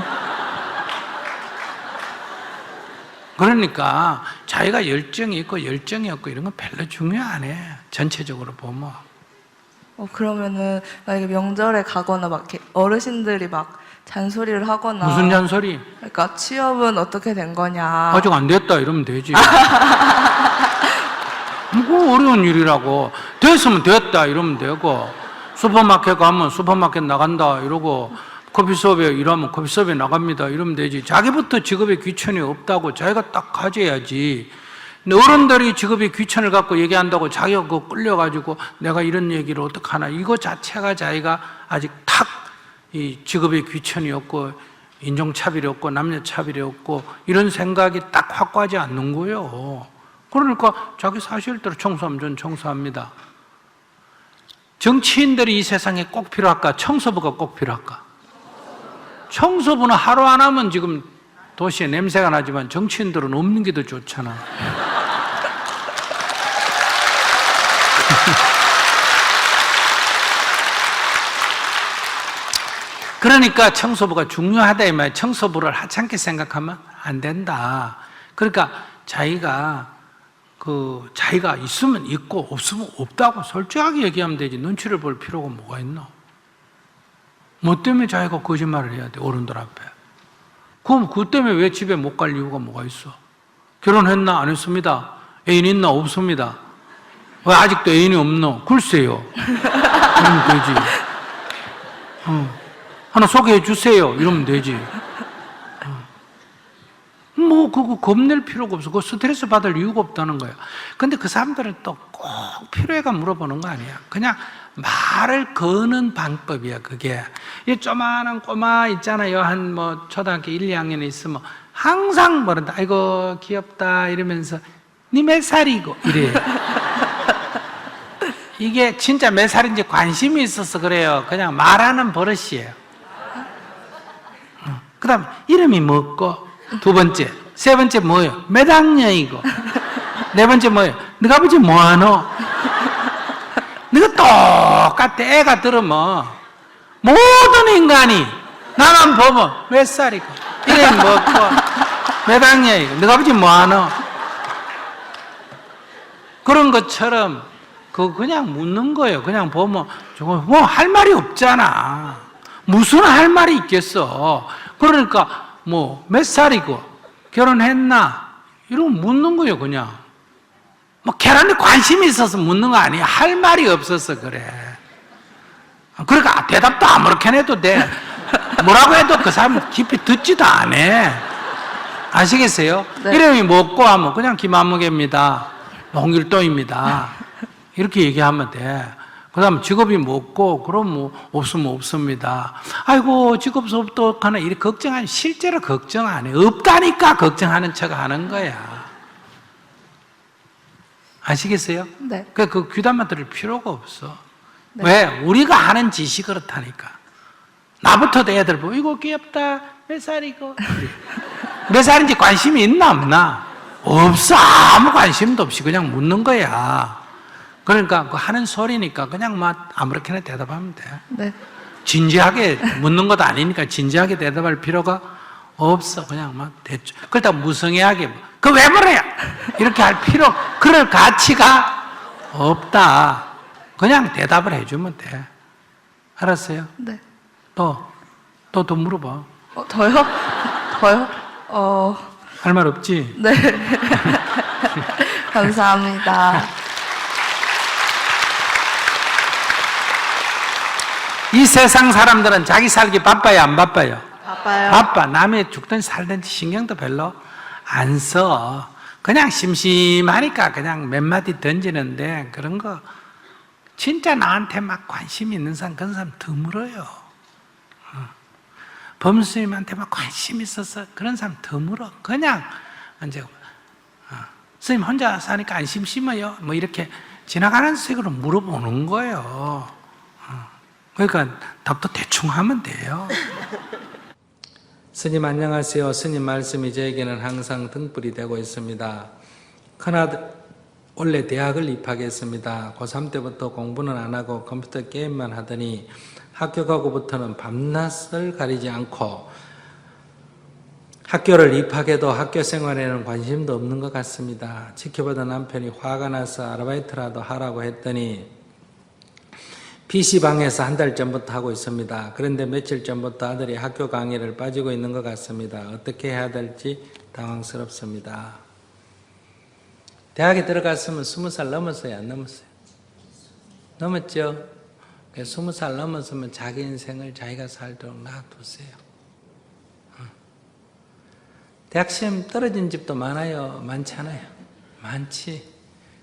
그러니까 자기가 열정이 있고 열정이 없고 이런 건 별로 중요 안 해. 전체적으로 보면. 그러면은 만약에 명절에 가거나 막 이렇게 어르신들이 막 잔소리를 하거나 무슨 잔소리? 그러니까 취업은 어떻게 된 거냐. 아직 안 됐다 이러면 되지. 뭐 어려운 일이라고. 됐으면 됐다 이러면 되고, 슈퍼마켓 가면 슈퍼마켓 나간다 이러고, 커피숍에 일하면 커피숍에 나갑니다 이러면 되지. 자기부터 직업에 귀천이 없다고 자기가 딱 가져야지. 근데 어른들이 직업에 귀천을 갖고 얘기한다고 자기가 그거 끌려가지고 내가 이런 얘기를 어떡하나, 이거 자체가 자기가 아직 탁 이 직업에 귀천이 없고 인종차별이 없고 남녀차별이 없고 이런 생각이 딱 확고하지 않는 거예요. 그러니까 자기 사실대로 청소하면 전 청소합니다. 정치인들이 이 세상에 꼭 필요할까? 청소부가 꼭 필요할까? 청소부는 하루 안 하면 지금 도시에 냄새가 나지만 정치인들은 없는 게 더 좋잖아. 그러니까 청소부가 중요하다 이 말이에요. 청소부를 하찮게 생각하면 안 된다. 그러니까 자기가 있으면 있고 없으면 없다고 솔직하게 얘기하면 되지. 눈치를 볼 필요가 뭐가 있나? 뭐 때문에 자기가 거짓말을 해야 돼, 어른들 앞에? 그럼 그 때문에 왜 집에 못 갈 이유가 뭐가 있어? 결혼했나? 안 했습니다. 애인 있나? 없습니다. 왜 아직도 애인이 없노? 글쎄요. 그러면 되지. 하나 소개해 주세요. 이러면 되지. 뭐 그거 겁낼 필요가 없어. 그거 스트레스 받을 이유가 없다는 거야. 근데 그 사람들은 또 꼭 필요해가 물어보는 거 아니야. 그냥 말을 거는 방법이야. 그게 이 조만한 꼬마 있잖아요. 한 뭐 초등학교 1, 2학년에 있으면 항상 뭐란다. 아이고 귀엽다 이러면서 니 몇 살이고 이래. 이게 진짜 몇 살인지 관심이 있어서 그래요. 그냥 말하는 버릇이에요. 그 다음 이름이 뭐고, 두 번째, 세 번째 뭐예요? 몇 학년이고, 네 번째 뭐예요? 너가 아버지 뭐하노? 너가 똑같아. 애가 들으면 모든 인간이 나만 보면 몇 살이고, 이름이 뭐고, 몇 학년이고, 너가 아버지 뭐하노? 그런 것처럼 그냥 묻는 거예요. 그냥 보면 저거 뭐 할 말이 없잖아. 무슨 할 말이 있겠어. 그러니까 뭐 몇 살이고 결혼했나 이러면 묻는 거예요, 그냥. 뭐 계란에 관심이 있어서 묻는 거 아니에요. 할 말이 없어서 그래. 그러니까 대답도 아무렇게나 해도 돼. 뭐라고 해도 그 사람 깊이 듣지도 않아. 아시겠어요? 네. 이름이 뭐고 하면 그냥 김한무개입니다. 홍길동입니다. 이렇게 얘기하면 돼. 그 다음 직업이 뭐고, 그럼 뭐 없으면 없습니다. 아이고 직업 없다거나 이렇게 걱정하니 실제로 걱정 안 해. 없다니까 걱정하는 척 하는 거야. 아시겠어요? 네. 그 귀담아 들을 필요가 없어. 네. 왜? 우리가 하는 짓이 그렇다니까. 나부터도 애들 보고 이거 귀엽다. 몇 살이고? 몇 살인지 관심이 있나 없나? 없어. 아무 관심도 없이 그냥 묻는 거야. 그러니까 그 하는 소리니까 그냥 막 아무렇게나 대답하면 돼. 네. 진지하게 묻는 것도 아니니까 진지하게 대답할 필요가 없어. 그냥 막 대충. 그렇다고 무성의하게 그 왜 물어요? 이렇게 할 필요, 그럴 가치가 없다. 그냥 대답을 해주면 돼. 알았어요? 네. 또 물어봐. 저요? 저요? 할 말 없지? 네. 감사합니다. 이 세상 사람들은 자기 살기 바빠요, 안 바빠요? 바빠요. 바빠. 남의 죽든지 살든지 신경도 별로 안 써. 그냥 심심하니까 그냥 몇 마디 던지는데 그런 거 진짜 나한테 막 관심 있는 사람, 그런 사람 드물어요. 범수님한테 막 관심 있어서 그런 사람 드물어. 그냥 이제 선생님 혼자 사니까 안 심심해요? 뭐 이렇게 지나가는 식으로 물어보는 거예요. 그러니까 답도 대충 하면 돼요. 스님 안녕하세요. 스님 말씀이 저에게는 항상 등불이 되고 있습니다. 큰아들 원래 대학을 입학했습니다. 고3 때부터 공부는 안 하고 컴퓨터 게임만 하더니 학교 가고부터는 밤낮을 가리지 않고 학교를 입학해도 학교 생활에는 관심도 없는 것 같습니다. 지켜보던 남편이 화가 나서 아르바이트라도 하라고 했더니 PC방에서 한 달 전부터 하고 있습니다. 그런데 며칠 전부터 아들이 학교 강의를 빠지고 있는 것 같습니다. 어떻게 해야 될지 당황스럽습니다. 대학에 들어갔으면 20살 넘었어요? 안 넘었어요? 넘었죠? 20살 넘었으면 자기 인생을 자기가 살도록 놔두세요. 대학 시험 떨어진 집도 많아요? 많잖아요? 많지.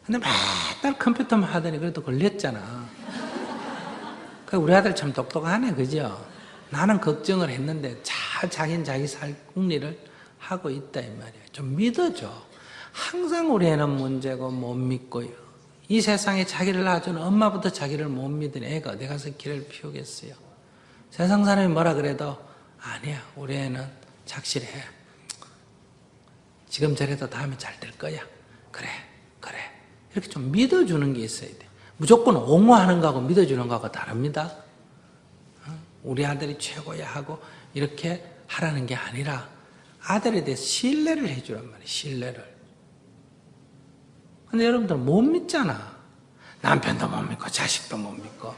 근데 맨날 컴퓨터만 하더니 그래도 걸렸잖아. 우리 아들 참 똑똑하네, 그죠? 나는 걱정을 했는데 잘 자기는 자기 살 궁리를 하고 있다 이 말이에요. 좀 믿어줘. 항상 우리 애는 문제고 못 믿고요. 이 세상에 자기를 낳아주는 엄마부터 자기를 못 믿은 애가 어디 가서 길을 피우겠어요. 세상 사람이 뭐라 그래도 아니야, 우리 애는 착실해. 지금 저래도 다음에 잘 될 거야. 그래. 이렇게 좀 믿어주는 게 있어야 돼. 무조건 옹호하는 거하고 믿어주는 거하고 다릅니다. 우리 아들이 최고야 하고 이렇게 하라는 게 아니라 아들에 대해서 신뢰를 해주란 말이에요. 신뢰를. 근데 여러분들 못 믿잖아. 남편도 못 믿고 자식도 못 믿고.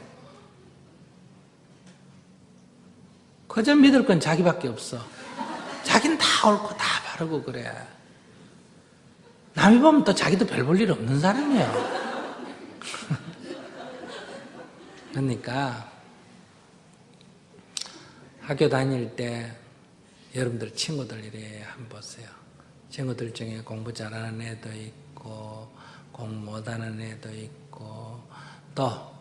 그저 믿을 건 자기밖에 없어. 자기는 다 옳고 다 바르고 그래. 남이 보면 또 자기도 별 볼 일 없는 사람이야. 그러니까 학교 다닐 때 여러분들 친구들 이래 한번 보세요. 친구들 중에 공부 잘하는 애도 있고 공부 못하는 애도 있고 또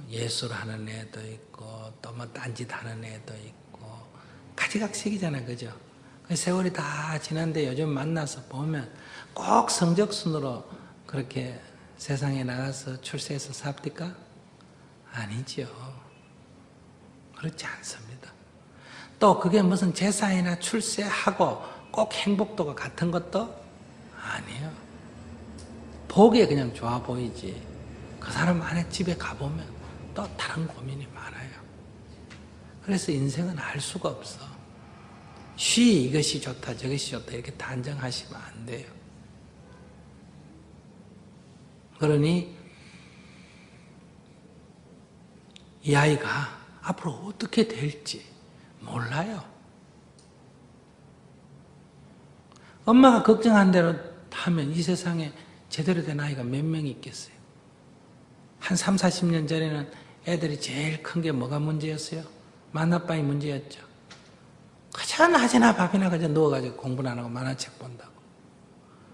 예술하는 애도 있고 또 뭐 딴짓 하는 애도 있고 가지각색이잖아요, 그죠? 그 세월이 다 지난데 요즘 만나서 보면 꼭 성적순으로 그렇게 세상에 나가서 출세해서 삽니까? 아니죠. 그렇지 않습니다. 또 그게 무슨 재산이나 출세하고 꼭 행복도가 같은 것도 아니에요. 보기에 그냥 좋아 보이지. 그 사람 안에 집에 가보면 또 다른 고민이 많아요. 그래서 인생은 알 수가 없어. 쉬 이것이 좋다 저것이 좋다 이렇게 단정하시면 안 돼요. 그러니 이 아이가 앞으로 어떻게 될지 몰라요. 엄마가 걱정한 대로 하면 이 세상에 제대로 된 아이가 몇 명이 있겠어요? 한 3, 40년 전에는 애들이 제일 큰 게 뭐가 문제였어요? 만화방이 문제였죠. 그저 낮이나 밥이나 그저 누워가지고 공부는 안 하고 만화책 본다고.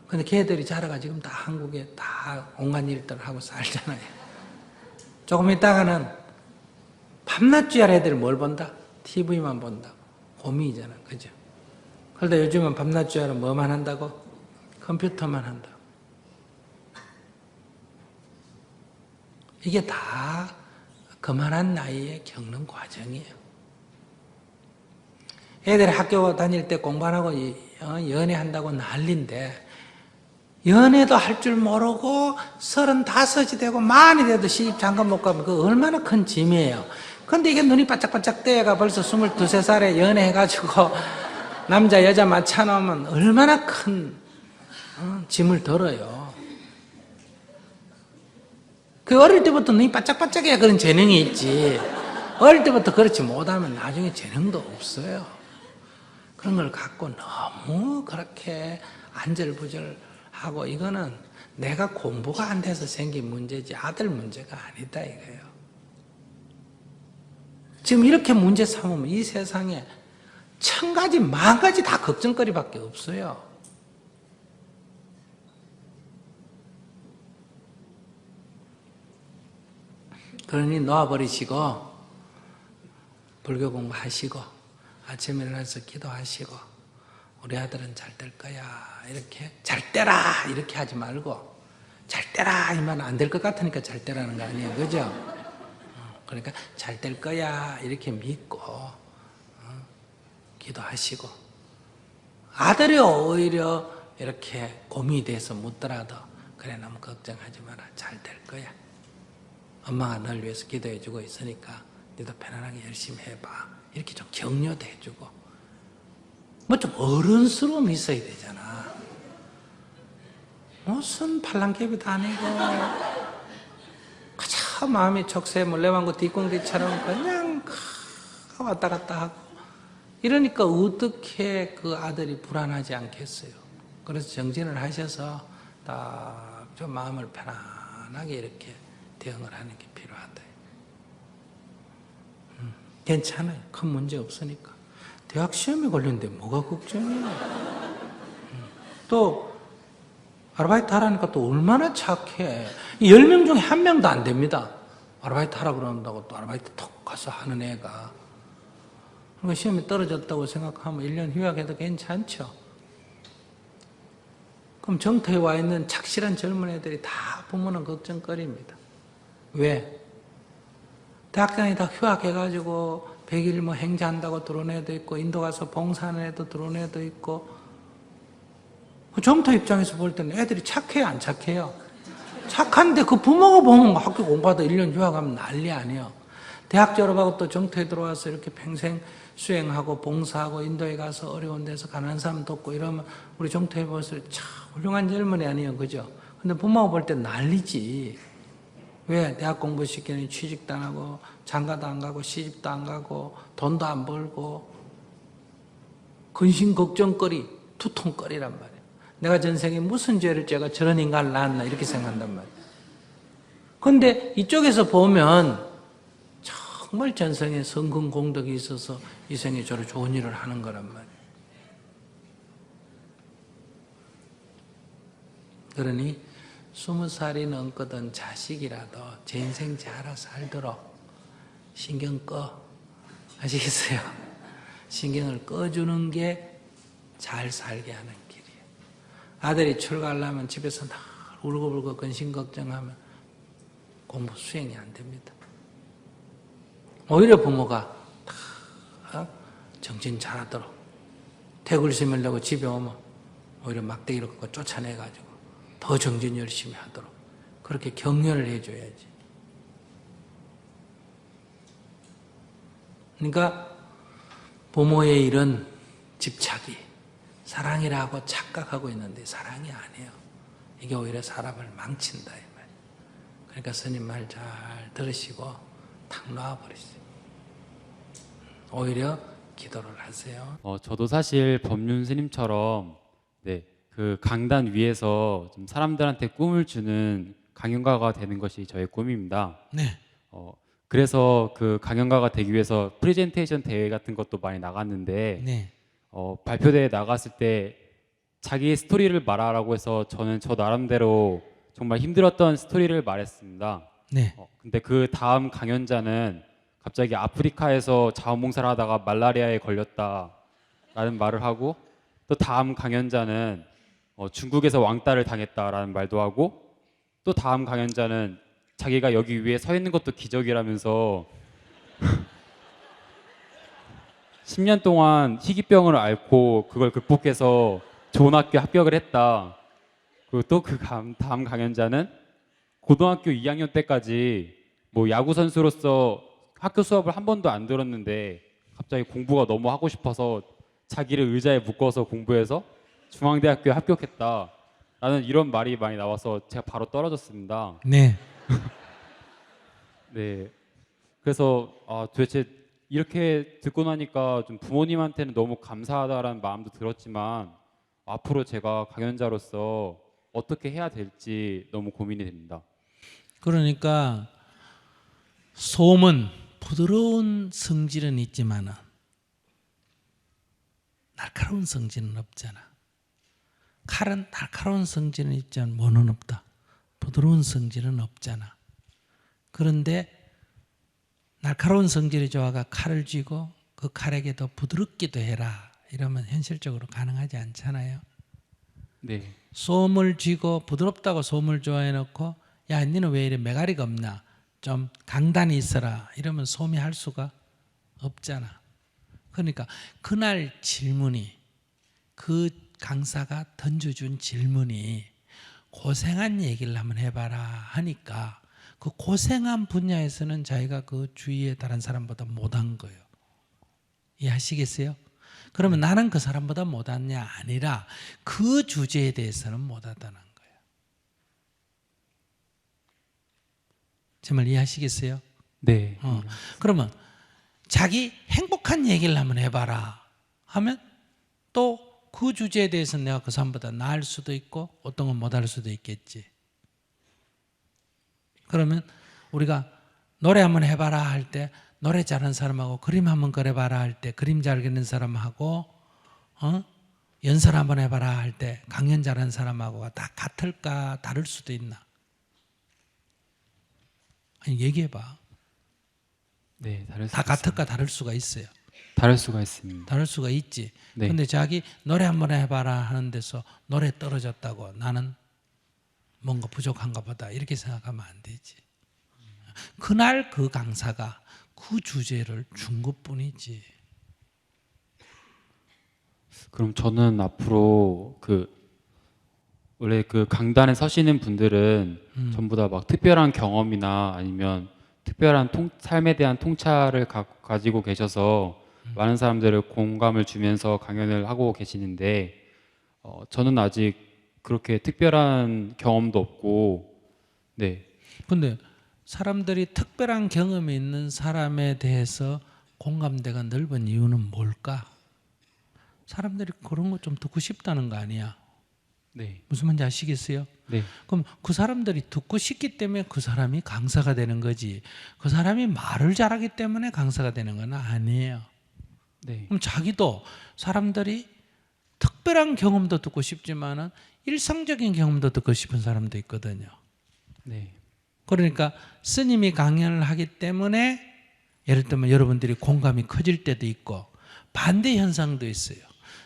근데 걔들이 자라가 지금 다 한국에 다 온갖 일들을 하고 살잖아요. 조금 있다가는 밤낮 쥐할 애들이 뭘 본다? TV만 본다고. 고민이잖아. 그죠? 그런데 요즘은 밤낮 쥐할은 뭐만 한다고? 컴퓨터만 한다고. 이게 다 그만한 나이에 겪는 과정이에요. 애들이 학교 다닐 때 공부 안 하고 연애한다고 난리인데 연애도 할 줄 모르고 35이 되고 만이 돼도 시집 장가 못 가면 그 얼마나 큰 짐이에요. 근데 이게 눈이 바짝바짝 떼가 벌써 22, 3살에 연애해가지고 남자 여자 맞춰놓으면 얼마나 큰 짐을 덜어요. 그 어릴 때부터 눈이 바짝바짝해야 그런 재능이 있지. 어릴 때부터 그렇지 못하면 나중에 재능도 없어요. 그런 걸 갖고 너무 그렇게 안절부절하고 이거는 내가 공부가 안 돼서 생긴 문제지 아들 문제가 아니다 이거예요. 지금 이렇게 문제 삼으면 이 세상에 1000가지, 10,000가지 다 걱정거리밖에 없어요. 그러니 놓아버리시고 불교 공부하시고 아침에 일어나서 기도하시고 우리 아들은 잘 될 거야 이렇게 잘 되라 이렇게 하지 말고 잘 되라 이만 안 될 것 같으니까 잘 되라는 거 아니에요. 그죠? 그러니까 잘 될 거야 이렇게 믿고 기도하시고 아들이 오히려 이렇게 고민이 돼서 묻더라도 그래 너무 걱정하지 마라 잘 될 거야. 엄마가 널 위해서 기도해주고 있으니까 너도 편안하게 열심히 해봐. 이렇게 좀 격려도 해주고 뭐 좀 어른스러움이 있어야 되잖아. 무슨 팔랑개비도 아니고 그저 마음이 족쇄 물레방구 뒷공기처럼 그냥 왔다 갔다 하고 이러니까 어떻게 그 아들이 불안하지 않겠어요. 그래서 정진을 하셔서 딱 좀 마음을 편안하게 이렇게 대응을 하는 게 필요하다. 괜찮아요. 큰 문제 없으니까. 대학 시험에 걸렸는데 뭐가 걱정이에요. 또 아르바이트 하라니까 또 얼마나 착해. 10명 중에 1명도 안 됩니다. 아르바이트 하라 그런다고 또 아르바이트 톡 가서 하는 애가. 그러니까 시험에 떨어졌다고 생각하면 1년 휴학해도 괜찮죠. 그럼 정터에 와 있는 착실한 젊은 애들이 다 부모는 걱정거리입니다. 왜? 대학 다니다 휴학해가지고 100일 뭐 행자한다고 들어온 애도 있고 인도 가서 봉사하는 애도 들어온 애도 있고 정터 입장에서 볼 때는 애들이 착해요 안 착해요? 착한데 그 부모가 보면 학교 공부하다 1년 휴학하면 난리 아니에요. 대학 졸업하고 또 정터에 들어와서 이렇게 평생 수행하고 봉사하고 인도에 가서 어려운 데서 가난한 사람 돕고 이러면 우리 정터에 보면서 참 훌륭한 젊은이 아니에요. 그죠? 근데 부모가 볼 때 난리지. 왜? 대학 공부시키는 취직도 안 하고 장가도 안 가고 시집도 안 가고 돈도 안 벌고 근심 걱정거리 두통거리란 말이에요. 내가 전생에 무슨 죄를 져가 저런 인간을 낳았나 이렇게 생각한단 말이에요. 그런데 이쪽에서 보면 정말 전생에 성근 공덕이 있어서 이 생에 저런 좋은 일을 하는 거란 말이에요. 그러니 20살이 넘거든 자식이라도 제 인생 잘 살도록 신경 꺼. 아시겠어요? 신경을 꺼주는 게 잘 살게 하는 길이에요. 아들이 출가하려면 집에서 늘 울고불고 근심 걱정하면 공부 수행이 안 됩니다. 오히려 부모가 다 정신 잘하도록 태굴심을 내고 집에 오면 오히려 막대기로 그거 쫓아내가지고 더 정진 열심히 하도록 그렇게 격려를 해줘야지. 그러니까 부모의 이런 집착이 사랑이라고 착각하고 있는데 사랑이 아니에요. 이게 오히려 사람을 망친다 이 말이에요. 그러니까 스님 말 잘 들으시고 탁 놔버리세요. 오히려 기도를 하세요. 저도 사실 법륜 스님처럼 네, 그 강단 위에서 좀 사람들한테 꿈을 주는 강연가가 되는 것이 저의 꿈입니다. 네. 그래서 그 강연가가 되기 위해서 프레젠테이션 대회 같은 것도 많이 나갔는데 네. 발표대회 나갔을 때 자기의 스토리를 말하라고 해서 저는 저 나름대로 정말 힘들었던 스토리를 말했습니다. 네. 근데 그 다음 강연자는 갑자기 아프리카에서 자원봉사를 하다가 말라리아에 걸렸다라는 말을 하고, 또 다음 강연자는 중국에서 왕따를 당했다라는 말도 하고, 또 다음 강연자는 자기가 여기 위에 서 있는 것도 기적이라면서 10년 동안 희귀병을 앓고 그걸 극복해서 좋은 학교에 합격을 했다. 그리고 또 그 다음 강연자는 고등학교 2학년 때까지 뭐 야구 선수로서 학교 수업을 한 번도 안 들었는데 갑자기 공부가 너무 하고 싶어서 자기를 의자에 묶어서 공부해서 중앙대학교에 합격했다. 라는 이런 말이 많이 나와서 제가 바로 떨어졌습니다. 네. 네. 그래서 도대체 이렇게 듣고 나니까 좀 부모님한테는 너무 감사하다라는 마음도 들었지만 앞으로 제가 강연자로서 어떻게 해야 될지 너무 고민이 됩니다. 그러니까 솜은 부드러운 성질은 있지만은 날카로운 성질은 없잖아. 칼은 날카로운 성질은 있지만 모는 없다. 부드러운 성질은 없잖아. 그런데 날카로운 성질이 좋아가 칼을 쥐고 그 칼에게 더 부드럽기도 해라. 이러면 현실적으로 가능하지 않잖아요. 네. 솜을 쥐고 부드럽다고 솜을 좋아해 놓고 야 니는 왜 이래 매가리가 없나 좀 강단이 있어라 이러면 솜이 할 수가 없잖아. 그러니까 그날 질문이 그 강사가 던져준 질문이 고생한 얘기를 한번 해봐라 하니까 그 고생한 분야에서는 자기가 그 주위의 다른 사람보다 못한 거예요. 이해하시겠어요? 그러면 나는 그 사람보다 못하냐 아니라 그 주제에 대해서는 못하다는 거예요. 제 말 이해하시겠어요? 네. 그러면 자기 행복한 얘기를 한번 해봐라 하면 또 그 주제에 대해서 내가 그 사람보다 나을 수도 있고 어떤 건 못할 수도 있겠지. 그러면 우리가 노래 한번 해봐라 할 때 노래 잘하는 사람하고 그림 한번 그려봐라 할 때 그림 잘 그리는 사람하고 연설 한번 해봐라 할 때 강연 잘하는 사람하고가 다 같을까 다를 수도 있나? 아니 얘기해봐. 네, 다를 다 같을까 다를 수가 있어요. 다를 수가 있습니다. 다를 수가 있지. 네. 근데 자기 노래 한번 해봐라 하는 데서 노래 떨어졌다고 나는 뭔가 부족한가 보다 이렇게 생각하면 안 되지. 그날 그 강사가 그 주제를 준 것뿐이지. 그럼 저는 앞으로 원래 그 강단에 서시는 분들은 전부 다 막 특별한 경험이나 아니면 특별한 삶에 대한 통찰을 가지고 계셔서 많은 사람들을 공감을 주면서 강연을 하고 계시는데 저는 아직 그렇게 특별한 경험도 없고, 네. 근데 사람들이 특별한 경험이 있는 사람에 대해서 공감대가 넓은 이유는 뭘까? 사람들이 그런 거 좀 듣고 싶다는 거 아니야? 네. 무슨 말인지 아시겠어요? 네. 그럼 그 사람들이 듣고 싶기 때문에 그 사람이 강사가 되는 거지. 그 사람이 말을 잘하기 때문에 강사가 되는 건 아니에요. 네. 그럼 자기도 사람들이 특별한 경험도 듣고 싶지만은 일상적인 경험도 듣고 싶은 사람도 있거든요. 네. 그러니까 스님이 강연을 하기 때문에 예를 들면 여러분들이 공감이 커질 때도 있고 반대 현상도 있어요.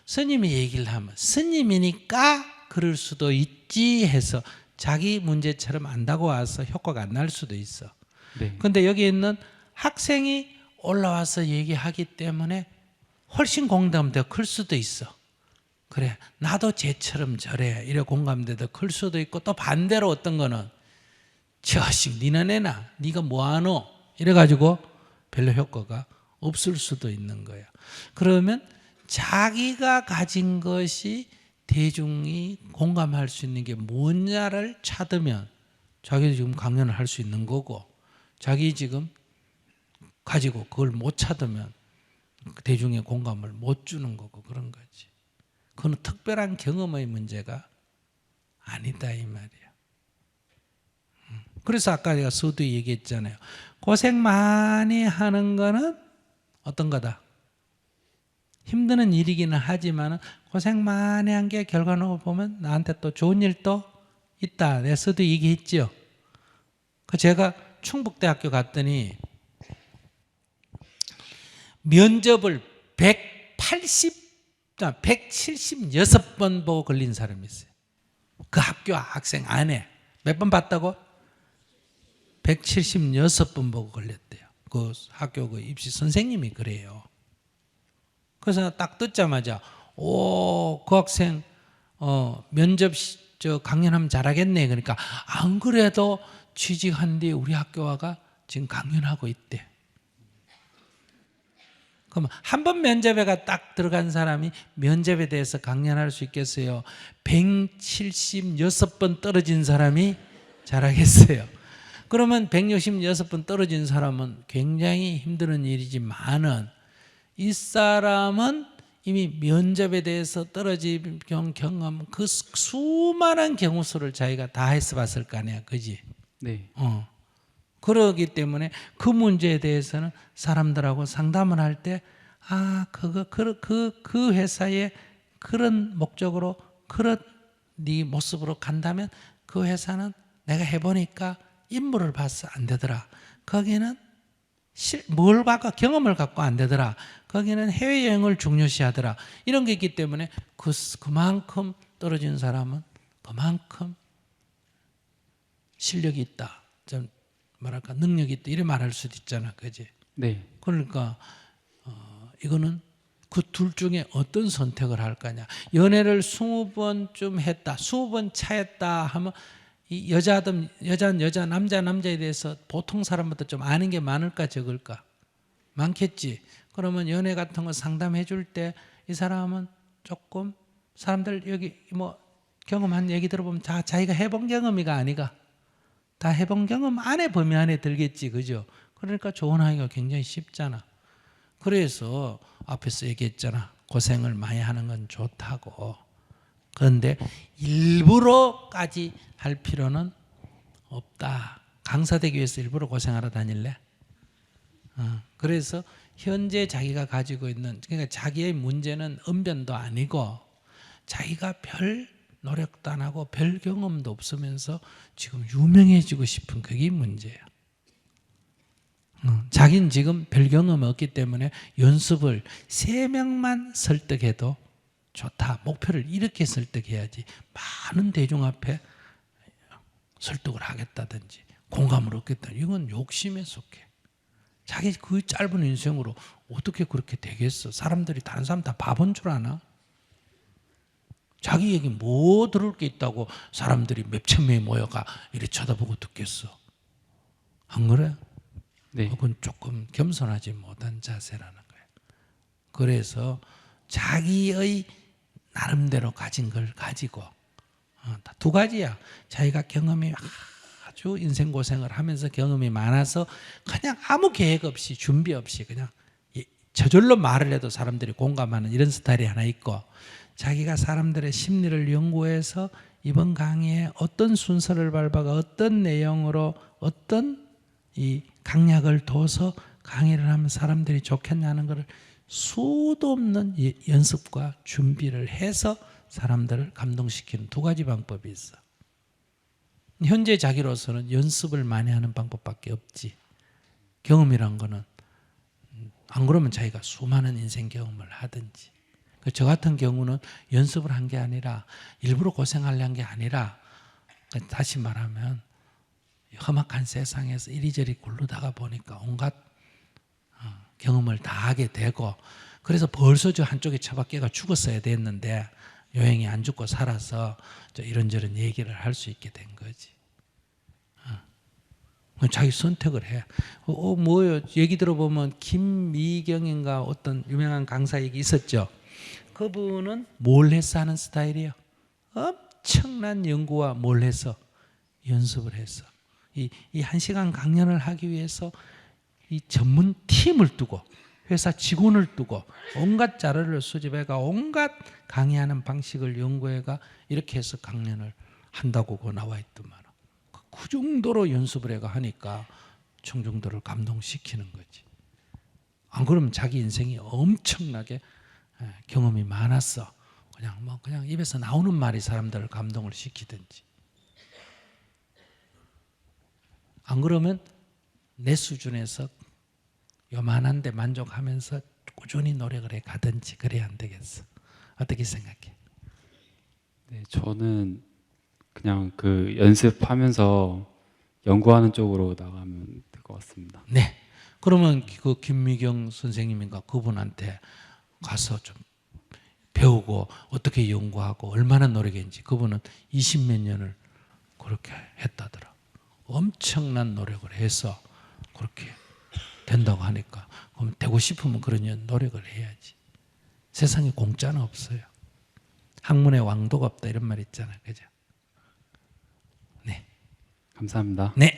스님이 얘기를 하면 스님이니까 그럴 수도 있지 해서 자기 문제처럼 안다고 와서 효과가 안 날 수도 있어. 네. 근데 여기 있는 학생이 올라와서 얘기하기 때문에 훨씬 공감대가 클 수도 있어. 그래, 나도 쟤처럼 저래. 이래 공감대도 클 수도 있고 또 반대로 어떤 거는 저식 니는 애나 니가 뭐하노? 이래가지고 별로 효과가 없을 수도 있는 거야. 그러면 자기가 가진 것이 대중이 공감할 수 있는 게 뭐냐를 찾으면 자기도 지금 강연을 할 수 있는 거고 자기 지금 가지고 그걸 못 찾으면 대중의 공감을 못 주는 거고 그런 거지. 그건 특별한 경험의 문제가 아니다 이 말이야. 그래서 아까 제가 서두에 얘기했잖아요. 고생 많이 하는 거는 어떤 거다? 힘드는 일이기는 하지만 고생 많이 한 게 결과적으로 보면 나한테 또 좋은 일도 있다. 내가 서두에 얘기했죠. 그 제가 충북대학교 갔더니 면접을 176번 보고 걸린 사람이 있어요. 그 학교 학생 안에 몇 번 봤다고? 176번 보고 걸렸대요. 그 학교 그 입시 선생님이 그래요. 그래서 딱 듣자마자 그 학생 면접 강연하면 잘하겠네. 그러니까 안 그래도 취직한 뒤 우리 학교화가 지금 강연하고 있대. 그럼 한 번 면접에 딱 들어간 사람이 면접에 대해서 강연할 수 있겠어요? 176번 떨어진 사람이 잘하겠어요? 그러면 166번 떨어진 사람은 굉장히 힘든 일이지만은 이 사람은 이미 면접에 대해서 떨어진 경험, 그 수많은 경우 수를 자기가 다 해서 봤을 거 아니야, 그지? 네. 그러기 때문에 그 문제에 대해서는 사람들하고 상담을 할 때, 그 회사에 그런 목적으로, 그런 네 모습으로 간다면 그 회사는 내가 해보니까 인물을 봐서 안 되더라. 거기는 뭘 갖고 경험을 갖고 안 되더라. 거기는 해외여행을 중요시 하더라. 이런 게 있기 때문에 그만큼 떨어진 사람은 그만큼 실력이 있다. 좀 뭐랄까 능력이 있다. 이래 말할 수도 있잖아. 그지? 네. 그러니까 이거는 그 둘 중에 어떤 선택을 할 거냐. 연애를 20번쯤 했다. 20번 차였다 하면 이 여자 남자에 대해서 보통 사람보다 좀 아는 게 많을까 적을까? 많겠지. 그러면 연애 같은 거 상담해 줄 때 이 사람은 조금 사람들 여기 뭐 경험한 얘기 들어보면 다 자기가 해본 경험이가 아니가. 다 해본 경험 안에 범위 안에 들겠지. 그죠? 그러니까 조언하기가 굉장히 쉽잖아. 그래서 앞에서 얘기했잖아. 고생을 많이 하는 건 좋다고. 그런데 일부러까지 할 필요는 없다. 강사 되기 위해서 일부러 고생하러 다닐래? 그래서 현재 자기가 가지고 있는, 그러니까 자기의 문제는 언변도 아니고 자기가 별 노력도 안 하고 별 경험도 없으면서 지금 유명해지고 싶은 그게 문제야. 자기는 지금 별 경험이 없기 때문에 연습을 3명만 설득해도 좋다. 목표를 이렇게 설득해야지 많은 대중 앞에 설득을 하겠다든지 공감을 얻겠다. 이건 욕심에 속해. 자기 그 짧은 인생으로 어떻게 그렇게 되겠어? 사람들이 다른 사람 다 바본 줄 아나? 자기 얘기 뭐 들을 게 있다고 사람들이 몇천 명이 모여가 이렇게 쳐다보고 듣겠어? 안 그래? 네. 그건 조금 겸손하지 못한 자세라는 거예요. 그래서 자기의 나름대로 가진 걸 가지고 두 가지야. 자기가 경험이 아주 인생 고생을 하면서 경험이 많아서 그냥 아무 계획 없이 준비 없이 그냥 저절로 말을 해도 사람들이 공감하는 이런 스타일이 하나 있고, 자기가 사람들의 심리를 연구해서 이번 강의에 어떤 순서를 밟아가 어떤 내용으로 어떤 이 강약을 둬서 강의를 하면 사람들이 좋겠냐는 것을 수도 없는 연습과 준비를 해서 사람들을 감동시키는 두 가지 방법이 있어. 현재 자기로서는 연습을 많이 하는 방법밖에 없지. 경험이란 거는 안 그러면 자기가 수많은 인생 경험을 하든지. 저 같은 경우는 연습을 한 게 아니라 일부러 고생하려는 게 아니라, 다시 말하면 험악한 세상에서 이리저리 굴르다가 보니까 온갖 경험을 다 하게 되고, 그래서 벌써 저 한쪽에 처박혀가 죽었어야 됐는데 여행이 안 죽고 살아서 저 이런저런 얘기를 할 수 있게 된 거지. 자기 선택을 해. 뭐요? 얘기 들어보면 김미경인가 어떤 유명한 강사 얘기 있었죠. 그분은 뭘 해서 하는 스타일이에요. 엄청난 연구와 뭘 해서 연습을 해서 이 1시간 강연을 하기 위해서 이 전문 팀을 두고 회사 직원을 두고 온갖 자료를 수집해가 온갖 강의하는 방식을 연구해가 이렇게 해서 강연을 한다고 그 나와 있더만 그 정도로 연습을 해가 하니까 청중들을 감동시키는 거지. 안 그러면 자기 인생이 엄청나게 경험이 많았어. 그냥 입에서 나오는 말이 사람들을 감동을 시키든지. 안 그러면 내 수준에서 요만한데 만족하면서 꾸준히 노력을 해 가든지 그래야 안 되겠어. 어떻게 생각해? 네, 저는 그냥 그 연습하면서 연구하는 쪽으로 나가면 될 것 같습니다. 네. 그러면 그 김미경 선생님인가 그분한테 가서 좀 배우고 어떻게 연구하고 얼마나 노력했는지 그분은 20몇 년을 그렇게 했다더라. 엄청난 노력을 해서 그렇게 된다고 하니까 그럼 되고 싶으면 그런 노력을 해야지. 세상에 공짜는 없어요. 학문의 왕도가 없다 이런 말 있잖아요. 그죠? 네. 감사합니다. 네.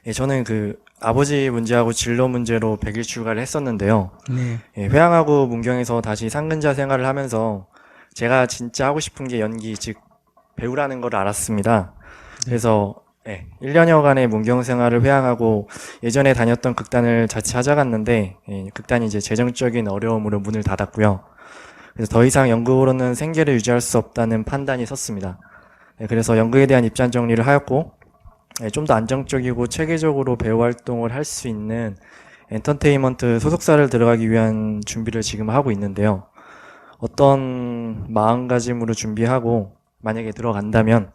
예, 저는 그 아버지 문제하고 진로 문제로 100일 출가를 했었는데요. 네. 예, 회양하고 문경에서 다시 상근자 생활을 하면서 제가 진짜 하고 싶은 게 연기, 즉 배우라는 걸 알았습니다. 그래서 1년여간의 문경 생활을 회양하고 예전에 다녔던 극단을 자취 찾아갔는데 극단이 이제 재정적인 어려움으로 문을 닫았고요. 그래서 더 이상 연극으로는 생계를 유지할 수 없다는 판단이 섰습니다. 그래서 연극에 대한 입장 정리를 하였고 좀 더 안정적이고 체계적으로 배우 활동을 할 수 있는 엔터테인먼트 소속사를 들어가기 위한 준비를 지금 하고 있는데요. 어떤 마음가짐으로 준비하고 만약에 들어간다면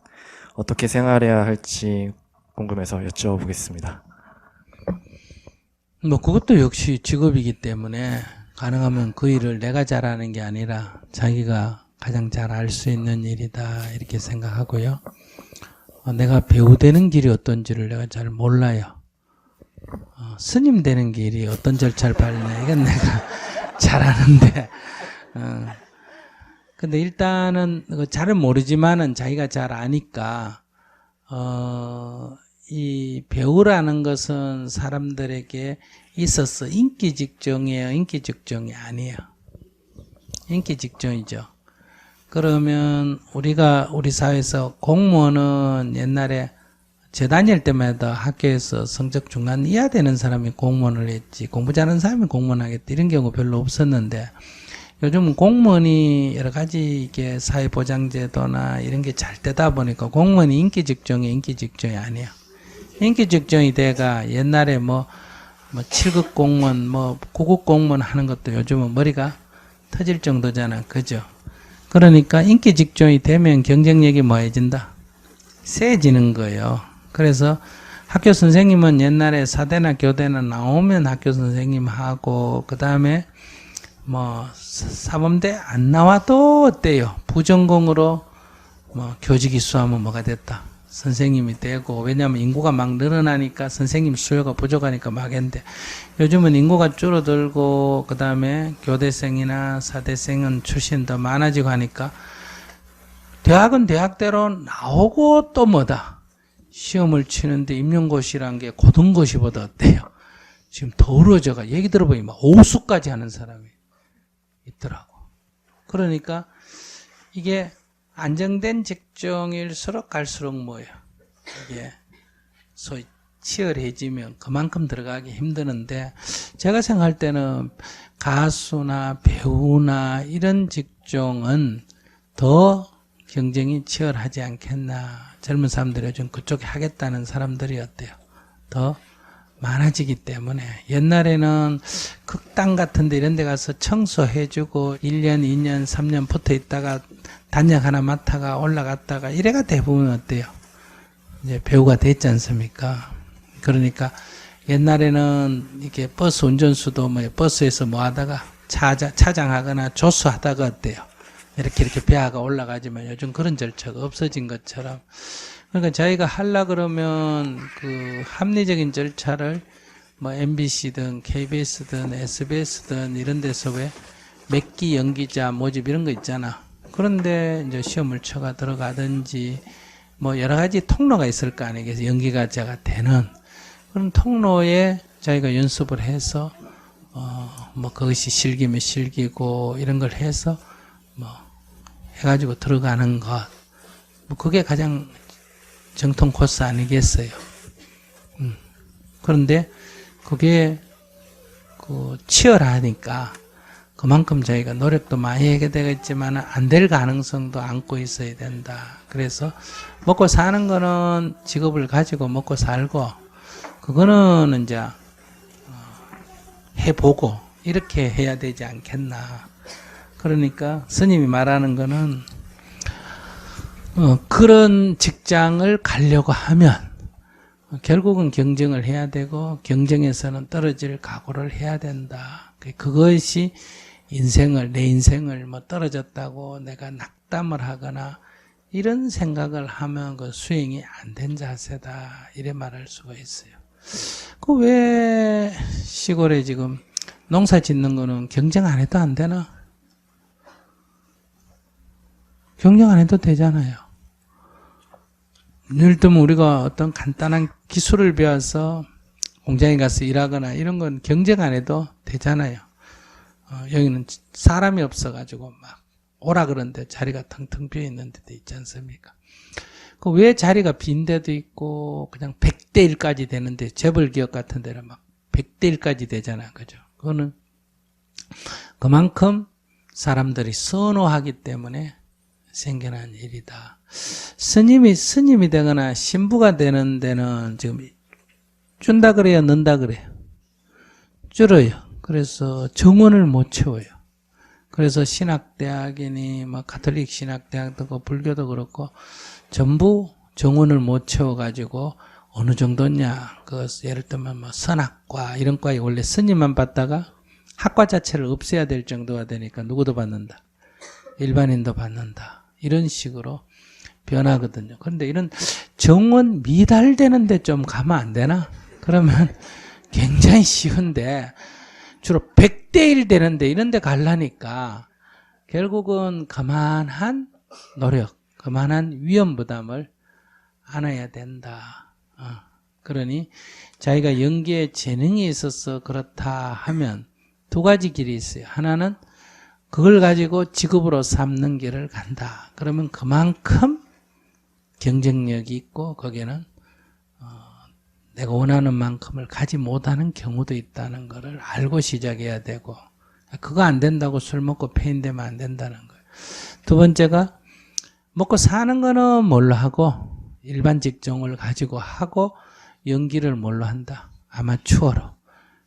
어떻게 생활해야 할지 궁금해서 여쭤보겠습니다. 뭐 그것도 역시 직업이기 때문에 가능하면 그 일을 내가 잘하는 게 아니라 자기가 가장 잘 알 수 있는 일이다 이렇게 생각하고요. 내가 배우 되는 길이 어떤지를 내가 잘 몰라요. 스님 되는 길이 어떤 절차를 밟냐 이건 내가 잘 아는데 근데 일단은 잘은 모르지만은 자기가 잘 아니까 이 배우라는 것은 사람들에게 있어서 인기 직종이에요, 인기 직종이 아니에요. 인기 직종이죠. 그러면 우리 사회에서 공무원은 옛날에 제 다닐 때마다 학교에서 성적 중간 이하 되는 사람이 공무원을 했지 공부 잘하는 사람이 공무원 하겠다 이런 경우 별로 없었는데 요즘은 공무원이 여러 가지 이게 사회보장제도나 이런 게 잘 되다 보니까 공무원이 인기 직종이 아니에요. 인기 직종이 돼가 옛날에 뭐 7급 공무원, 9급 공무원 하는 것도 요즘은 머리가 터질 정도잖아. 그죠? 그러니까 인기 직종이 되면 경쟁력이 뭐해진다? 세지는 거예요. 그래서 학교 선생님은 옛날에 사대나 교대나 나오면 학교 선생님 하고, 그 다음에 사범대 안 나와도 어때요? 부전공으로 교직이 수하면 뭐가 됐다? 선생님이 되고, 왜냐하면 인구가 막 늘어나니까 선생님 수요가 부족하니까 막 했는데, 요즘은 인구가 줄어들고, 그 다음에 교대생이나 사대생은 출신 더 많아지고 하니까, 대학은 대학대로 나오고 또 뭐다? 시험을 치는데 임용고시란 게 고등고시보다 어때요? 지금 더 어려워져가 얘기 들어보니 막 오수까지 하는 사람이 있더라고. 그러니까 이게 안정된 직종일수록 갈수록 뭐예요? 이게 소위 치열해지면 그만큼 들어가기 힘드는데 제가 생각할 때는 가수나 배우나 이런 직종은 더 경쟁이 치열하지 않겠나. 젊은 사람들이 요즘 그쪽에 하겠다는 사람들이 어때요? 더 많아지기 때문에 옛날에는 극단 같은 데 이런 데 가서 청소해주고 1년, 2년, 3년 붙어 있다가 단역 하나 맡다가 올라갔다가 이래가 대부분 어때요? 이제 배우가 됐지 않습니까? 그러니까 옛날에는 이렇게 버스 운전수도 버스에서 뭐 하다가 차장하거나 조수하다가 어때요? 이렇게 배아가 올라가지만 요즘 그런 절차가 없어진 것처럼 그러니까 저희가 하려 그러면 그 합리적인 절차를 MBC든 KBS든 SBS든 이런 데서 왜 몇기 연기자 모집 이런 거 있잖아. 그런데 이제 시험을 쳐가 들어가든지 여러 가지 통로가 있을 거 아니겠어요. 연기가자가 되는. 그런 통로에 자기가 연습을 해서 뭐 그것이 실기면 실기고 이런 걸 해서 뭐 해가지고 들어가는 것, 뭐 그게 가장 정통 코스 아니겠어요. 그런데 그게 치열하니까 그만큼 저희가 노력도 많이 하게 되겠지만 안 될 가능성도 안고 있어야 된다. 그래서 먹고 사는 거는 직업을 가지고 먹고 살고, 그거는 이제 해보고 이렇게 해야 되지 않겠나. 그러니까 스님이 말하는 거는 그런 직장을 가려고 하면 결국은 경쟁을 해야 되고, 경쟁에서는 떨어질 각오를 해야 된다. 그것이 내 인생을 뭐 떨어졌다고 내가 낙담을 하거나 이런 생각을 하면 그 수행이 안 된 자세다. 이래 말할 수가 있어요. 그 왜 시골에 지금 농사 짓는 거는 경쟁 안 해도 안 되나? 경쟁 안 해도 되잖아요. 예를 들면 우리가 어떤 간단한 기술을 배워서 공장에 가서 일하거나 이런 건 경쟁 안 해도 되잖아요. 여기는 사람이 없어가지고 막 오라 그런데 자리가 텅텅 비어 있는 데도 있지 않습니까? 그 왜 자리가 빈 데도 있고 그냥 100대 1까지 되는데 재벌 기업 같은 데는 막 100대 1까지 되잖아요. 그죠? 그거는 그만큼 사람들이 선호하기 때문에 생겨난 일이다. 스님이 되거나 신부가 되는 데는 지금 준다 그래요? 넣는다 그래요? 줄어요. 그래서 정원을 못 채워요. 그래서 신학대학이니 뭐 가톨릭 신학대학도 그렇고 불교도 그렇고 전부 정원을 못 채워가지고 어느 정도냐, 예를 들면 뭐 선학과 이런 과에 원래 스님만 받다가 학과 자체를 없애야 될 정도가 되니까 누구도 받는다. 일반인도 받는다. 이런 식으로 변하거든요. 그런데 이런 정원 미달되는데 좀 가면 안 되나? 그러면 굉장히 쉬운데 주로 100대 1 되는데 이런 데 가려니까 결국은 그만한 노력, 그만한 위험 부담을 안아야 된다. 그러니 자기가 연기에 재능이 있어서 그렇다 하면 두 가지 길이 있어요. 하나는 그걸 가지고 직업으로 삼는 길을 간다. 그러면 그만큼 경쟁력이 있고 거기에는 내가 원하는 만큼을 가지 못하는 경우도 있다는 것을 알고 시작해야 되고, 그거 안 된다고 술 먹고 폐인되면 안 된다는 거예요. 두 번째가 먹고 사는 거는 뭘로 하고 일반 직종을 가지고 하고 연기를 뭘로 한다? 아마추어로.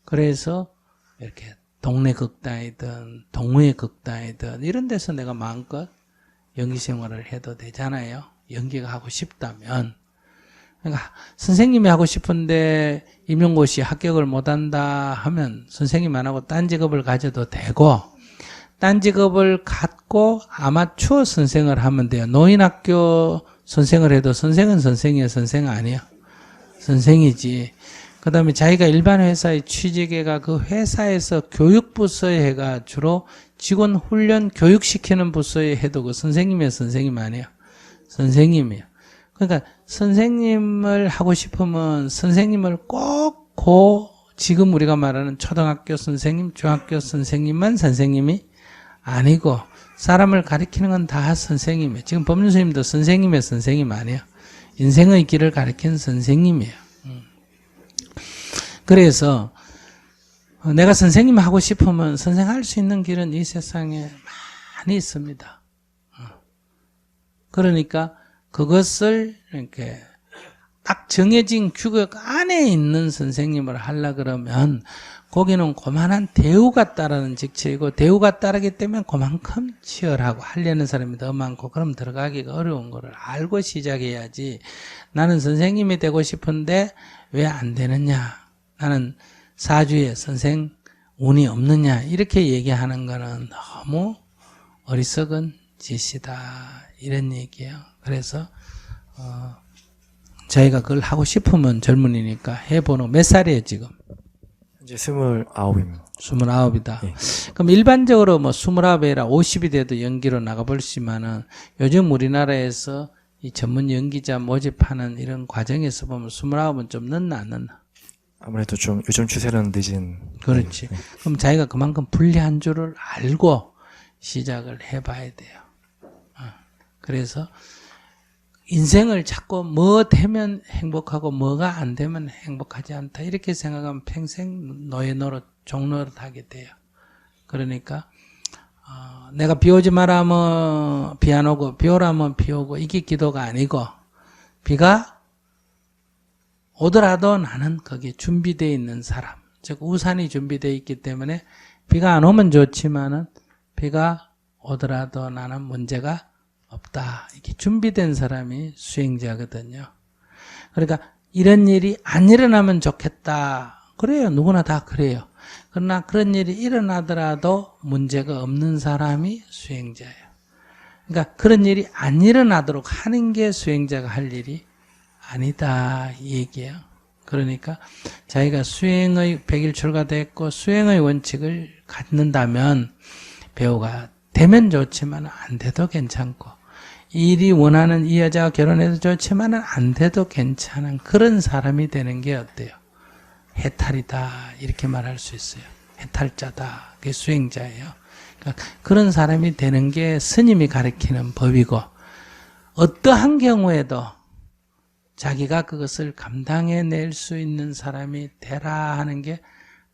그래서 이렇게 동네 극단이든 동호회 극단이든 이런 데서 내가 마음껏 연기 생활을 해도 되잖아요. 연기가 하고 싶다면. 그러니까 선생님이 하고 싶은데 임용고시 합격을 못한다 하면 선생님 안 하고 딴 직업을 가져도 되고, 딴 직업을 갖고 아마추어 선생을 하면 돼요. 노인학교 선생을 해도 선생은 선생이에요? 선생 아니에요? 선생이지. 그 다음에 자기가 일반 회사에 취직해가 그 회사에서 교육부서에 해가 주로 직원 훈련 교육시키는 부서에 해도 그 선생님이에요? 선생님 아니에요? 선생님이에요. 그러니까 선생님을 하고 싶으면 선생님을 꼭 지금 우리가 말하는 초등학교 선생님, 중학교 선생님만 선생님이 아니고 사람을 가르치는 건 다 선생님이에요. 지금 법륜 스님도 선생님의 선생님 아니에요. 인생의 길을 가르치는 선생님이에요. 그래서 내가 선생님 하고 싶으면 선생할 수 있는 길은 이 세상에 많이 있습니다. 그러니까 그것을 이렇게 딱 정해진 규격 안에 있는 선생님을 하려 그러면 거기는 그만한 대우가 따르는 직책이고, 대우가 따르기 때문에 그만큼 치열하고 하려는 사람이 더 많고, 그럼 들어가기가 어려운 거를 알고 시작해야지. 나는 선생님이 되고 싶은데 왜 안 되느냐, 나는 사주에 선생 운이 없느냐, 이렇게 얘기하는 거는 너무 어리석은 짓이다, 이런 얘기예요. 그래서 자기가 그걸 하고 싶으면 젊은이니까 해보는. 몇 살이에요 지금? 이제 29입니다. 29이다. 예. 그럼 일반적으로 뭐 29이라 50이 돼도 연기로 나가볼 수 있지만은 요즘 우리나라에서 이 전문 연기자 모집하는 이런 과정에서 보면 29은 좀 늦나 안 늦나? 아무래도 좀 요즘 추세는 늦은. 그렇지. 그럼 자기가 그만큼 불리한 줄을 알고 시작을 해봐야 돼요. 그래서 인생을 자꾸 뭐 되면 행복하고 뭐가 안 되면 행복하지 않다 이렇게 생각하면 평생 노예 노릇, 종노릇 하게 돼요. 그러니까 내가 비 오지 마라 하면 비 안 오고 비 오라면 비 오고 이게 기도가 아니고 비가 오더라도 나는 거기에 준비되어 있는 사람, 즉 우산이 준비되어 있기 때문에 비가 안 오면 좋지만은 비가 오더라도 나는 문제가 없다. 이렇게 준비된 사람이 수행자거든요. 그러니까 이런 일이 안 일어나면 좋겠다. 그래요. 누구나 다 그래요. 그러나 그런 일이 일어나더라도 문제가 없는 사람이 수행자예요. 그러니까 그런 일이 안 일어나도록 하는 게 수행자가 할 일이 아니다 이 얘기예요. 그러니까 자기가 수행의 백일출가 됐고 수행의 원칙을 갖는다면 배우가 되면 좋지만 안 돼도 괜찮고 일이 원하는 이 여자와 결혼해도 좋지만 안 돼도 괜찮은 그런 사람이 되는 게 어때요? 해탈이다 이렇게 말할 수 있어요. 해탈자다. 그게 수행자예요. 그러니까 그런 사람이 되는 게 스님이 가르치는 법이고 어떠한 경우에도 자기가 그것을 감당해낼 수 있는 사람이 되라 하는 게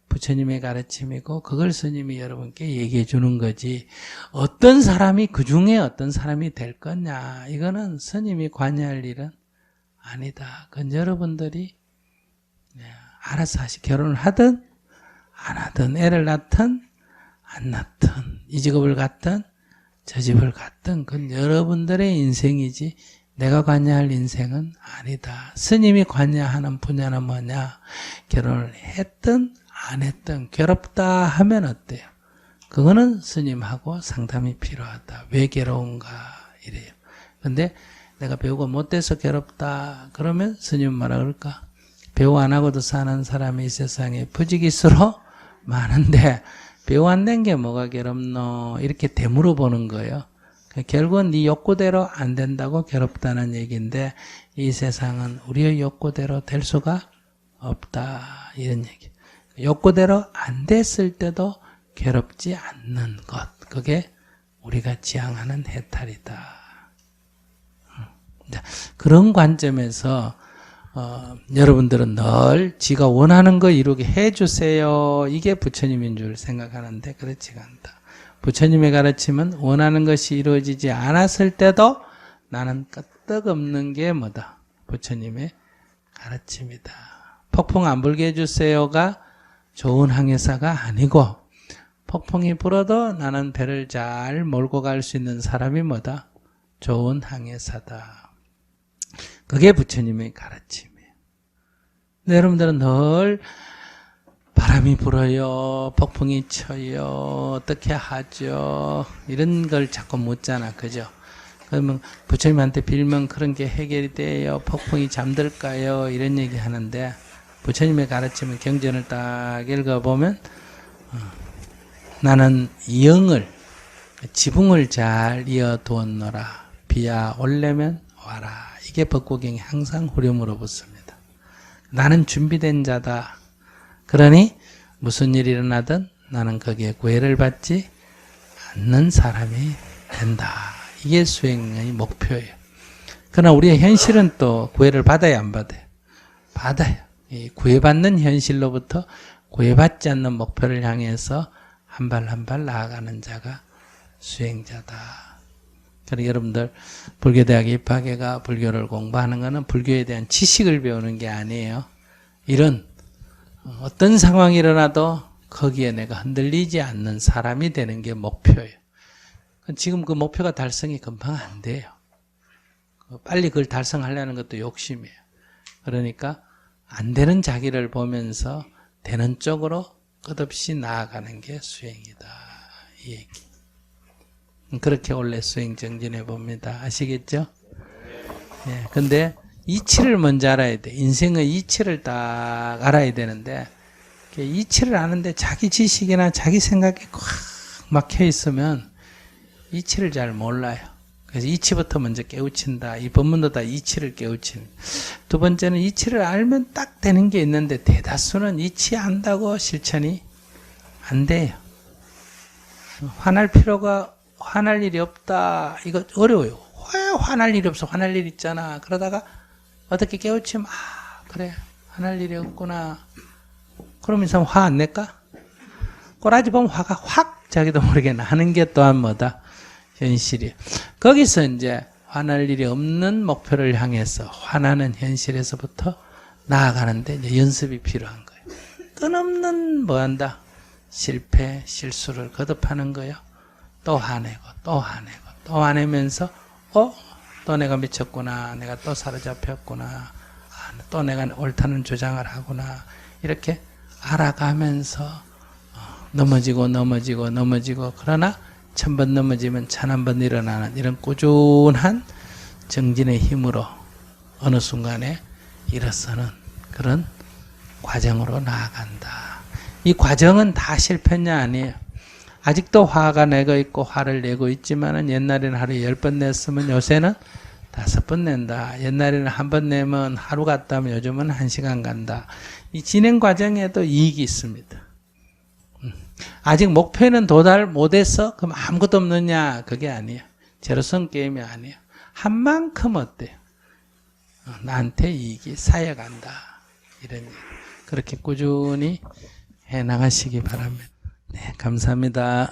부처님의 가르침이고 그걸 스님이 여러분께 얘기해 주는 거지 어떤 사람이 그 중에 어떤 사람이 될 거냐 이거는 스님이 관여할 일은 아니다. 그건 여러분들이 알아서 결혼을 하든 안 하든 애를 낳든 안 낳든 이 직업을 갖든 저 집을 갖든 그건 여러분들의 인생이지 내가 관여할 인생은 아니다. 스님이 관여하는 분야는 뭐냐? 결혼을 했든 안 했든 괴롭다 하면 어때요? 그거는 스님하고 상담이 필요하다. 왜 괴로운가? 이래요. 근데 내가 배우가 못돼서 괴롭다. 그러면 스님은 뭐라 그럴까? 배우 안 하고도 사는 사람이 이 세상에 부지기수로 많은데 배우 안 된 게 뭐가 괴롭노? 이렇게 되물어 보는 거예요. 결국은 네 욕구대로 안 된다고 괴롭다는 얘기인데 이 세상은 우리의 욕구대로 될 수가 없다 이런 얘기. 욕구대로 안 됐을 때도 괴롭지 않는 것 그게 우리가 지향하는 해탈이다. 그런 관점에서 여러분들은 늘 지가 원하는 거 이루게 해주세요 이게 부처님인 줄 생각하는데 그렇지가 않다. 부처님의 가르침은 원하는 것이 이루어지지 않았을 때도 나는 끄떡없는 게 뭐다? 부처님의 가르침이다. 폭풍 안 불게 해주세요가 좋은 항해사가 아니고 폭풍이 불어도 나는 배를 잘 몰고 갈 수 있는 사람이 뭐다? 좋은 항해사다. 그게 부처님의 가르침이에요. 근데 여러분들은 늘 바람이 불어요. 폭풍이 쳐요. 어떻게 하죠? 이런 걸 자꾸 묻잖아. 그죠? 그러면 부처님한테 빌면 그런 게 해결이 돼요. 폭풍이 잠들까요? 이런 얘기 하는데 부처님의 가르침은 경전을 딱 읽어보면 나는 영을 지붕을 잘 이어두었노라. 비야 올려면 와라. 이게 법고경에 항상 후렴으로 붙습니다. 나는 준비된 자다. 그러니 무슨 일이 일어나든 나는 거기에 구애를 받지 않는 사람이 된다. 이게 수행의 목표예요. 그러나 우리의 현실은 또 구애를 받아야 안 받아요? 받아요. 이 구애받는 현실로부터 구애받지 않는 목표를 향해서 한 발 한 발 나아가는 자가 수행자다. 그러니까 여러분들 불교대학에 입학해가 불교를 공부하는 것은 불교에 대한 지식을 배우는 게 아니에요. 이런 어떤 상황이 일어나도 거기에 내가 흔들리지 않는 사람이 되는 게 목표예요. 지금 그 목표가 달성이 금방 안 돼요. 빨리 그걸 달성하려는 것도 욕심이에요. 그러니까 안 되는 자기를 보면서 되는 쪽으로 끝없이 나아가는 게 수행이다. 이 얘기. 그렇게 원래 수행 정진해 봅니다. 아시겠죠? 예. 근데 이치를 먼저 알아야 돼. 인생의 이치를 딱 알아야 되는데 이치를 아는데 자기 지식이나 자기 생각이 꽉 막혀 있으면 이치를 잘 몰라요. 그래서 이치부터 먼저 깨우친다. 이 법문도 다 이치를 깨우치는. 두 번째는 이치를 알면 딱 되는 게 있는데 대다수는 이치 안다고 실천이 안 돼요. 화날 일이 없다. 이거 어려워요. 왜 화날 일이 없어? 화날 일 있잖아. 그러다가 어떻게 깨우치면 그래 화날 일이 없구나. 그러면 이 사람 화 안 낼까? 꼬라지 보면 화가 확 자기도 모르게 나는 게 또한 뭐다? 현실이에요. 거기서 이제 화날 일이 없는 목표를 향해서 화나는 현실에서부터 나아가는데 이제 연습이 필요한 거예요. 끊없는 뭐한다? 실패, 실수를 거듭하는 거예요. 또 화내고 또 화내고 또 화내면서 또 내가 미쳤구나. 내가 또 사로잡혔구나. 또 내가 옳다는 주장을 하구나. 이렇게 알아가면서 넘어지고 그러나 1000번 넘어지면 1001번 일어나는 이런 꾸준한 정진의 힘으로 어느 순간에 일어서는 그런 과정으로 나아간다. 이 과정은 다 실패냐 아니에요. 아직도 화가 내고 있고 화를 내고 있지만은 옛날에는 하루에 10번 냈으면 요새는 5번 낸다. 옛날에는 한 번 내면 하루 갔다면 요즘은 1시간 간다. 이 진행 과정에도 이익이 있습니다. 아직 목표에는 도달 못해서 그럼 아무것도 없느냐? 그게 아니에요. 제로섬 게임이 아니에요. 한 만큼 어때요? 나한테 이익이 쌓여간다. 이런 얘기. 그렇게 꾸준히 해 나가시기 바랍니다. 네, 감사합니다.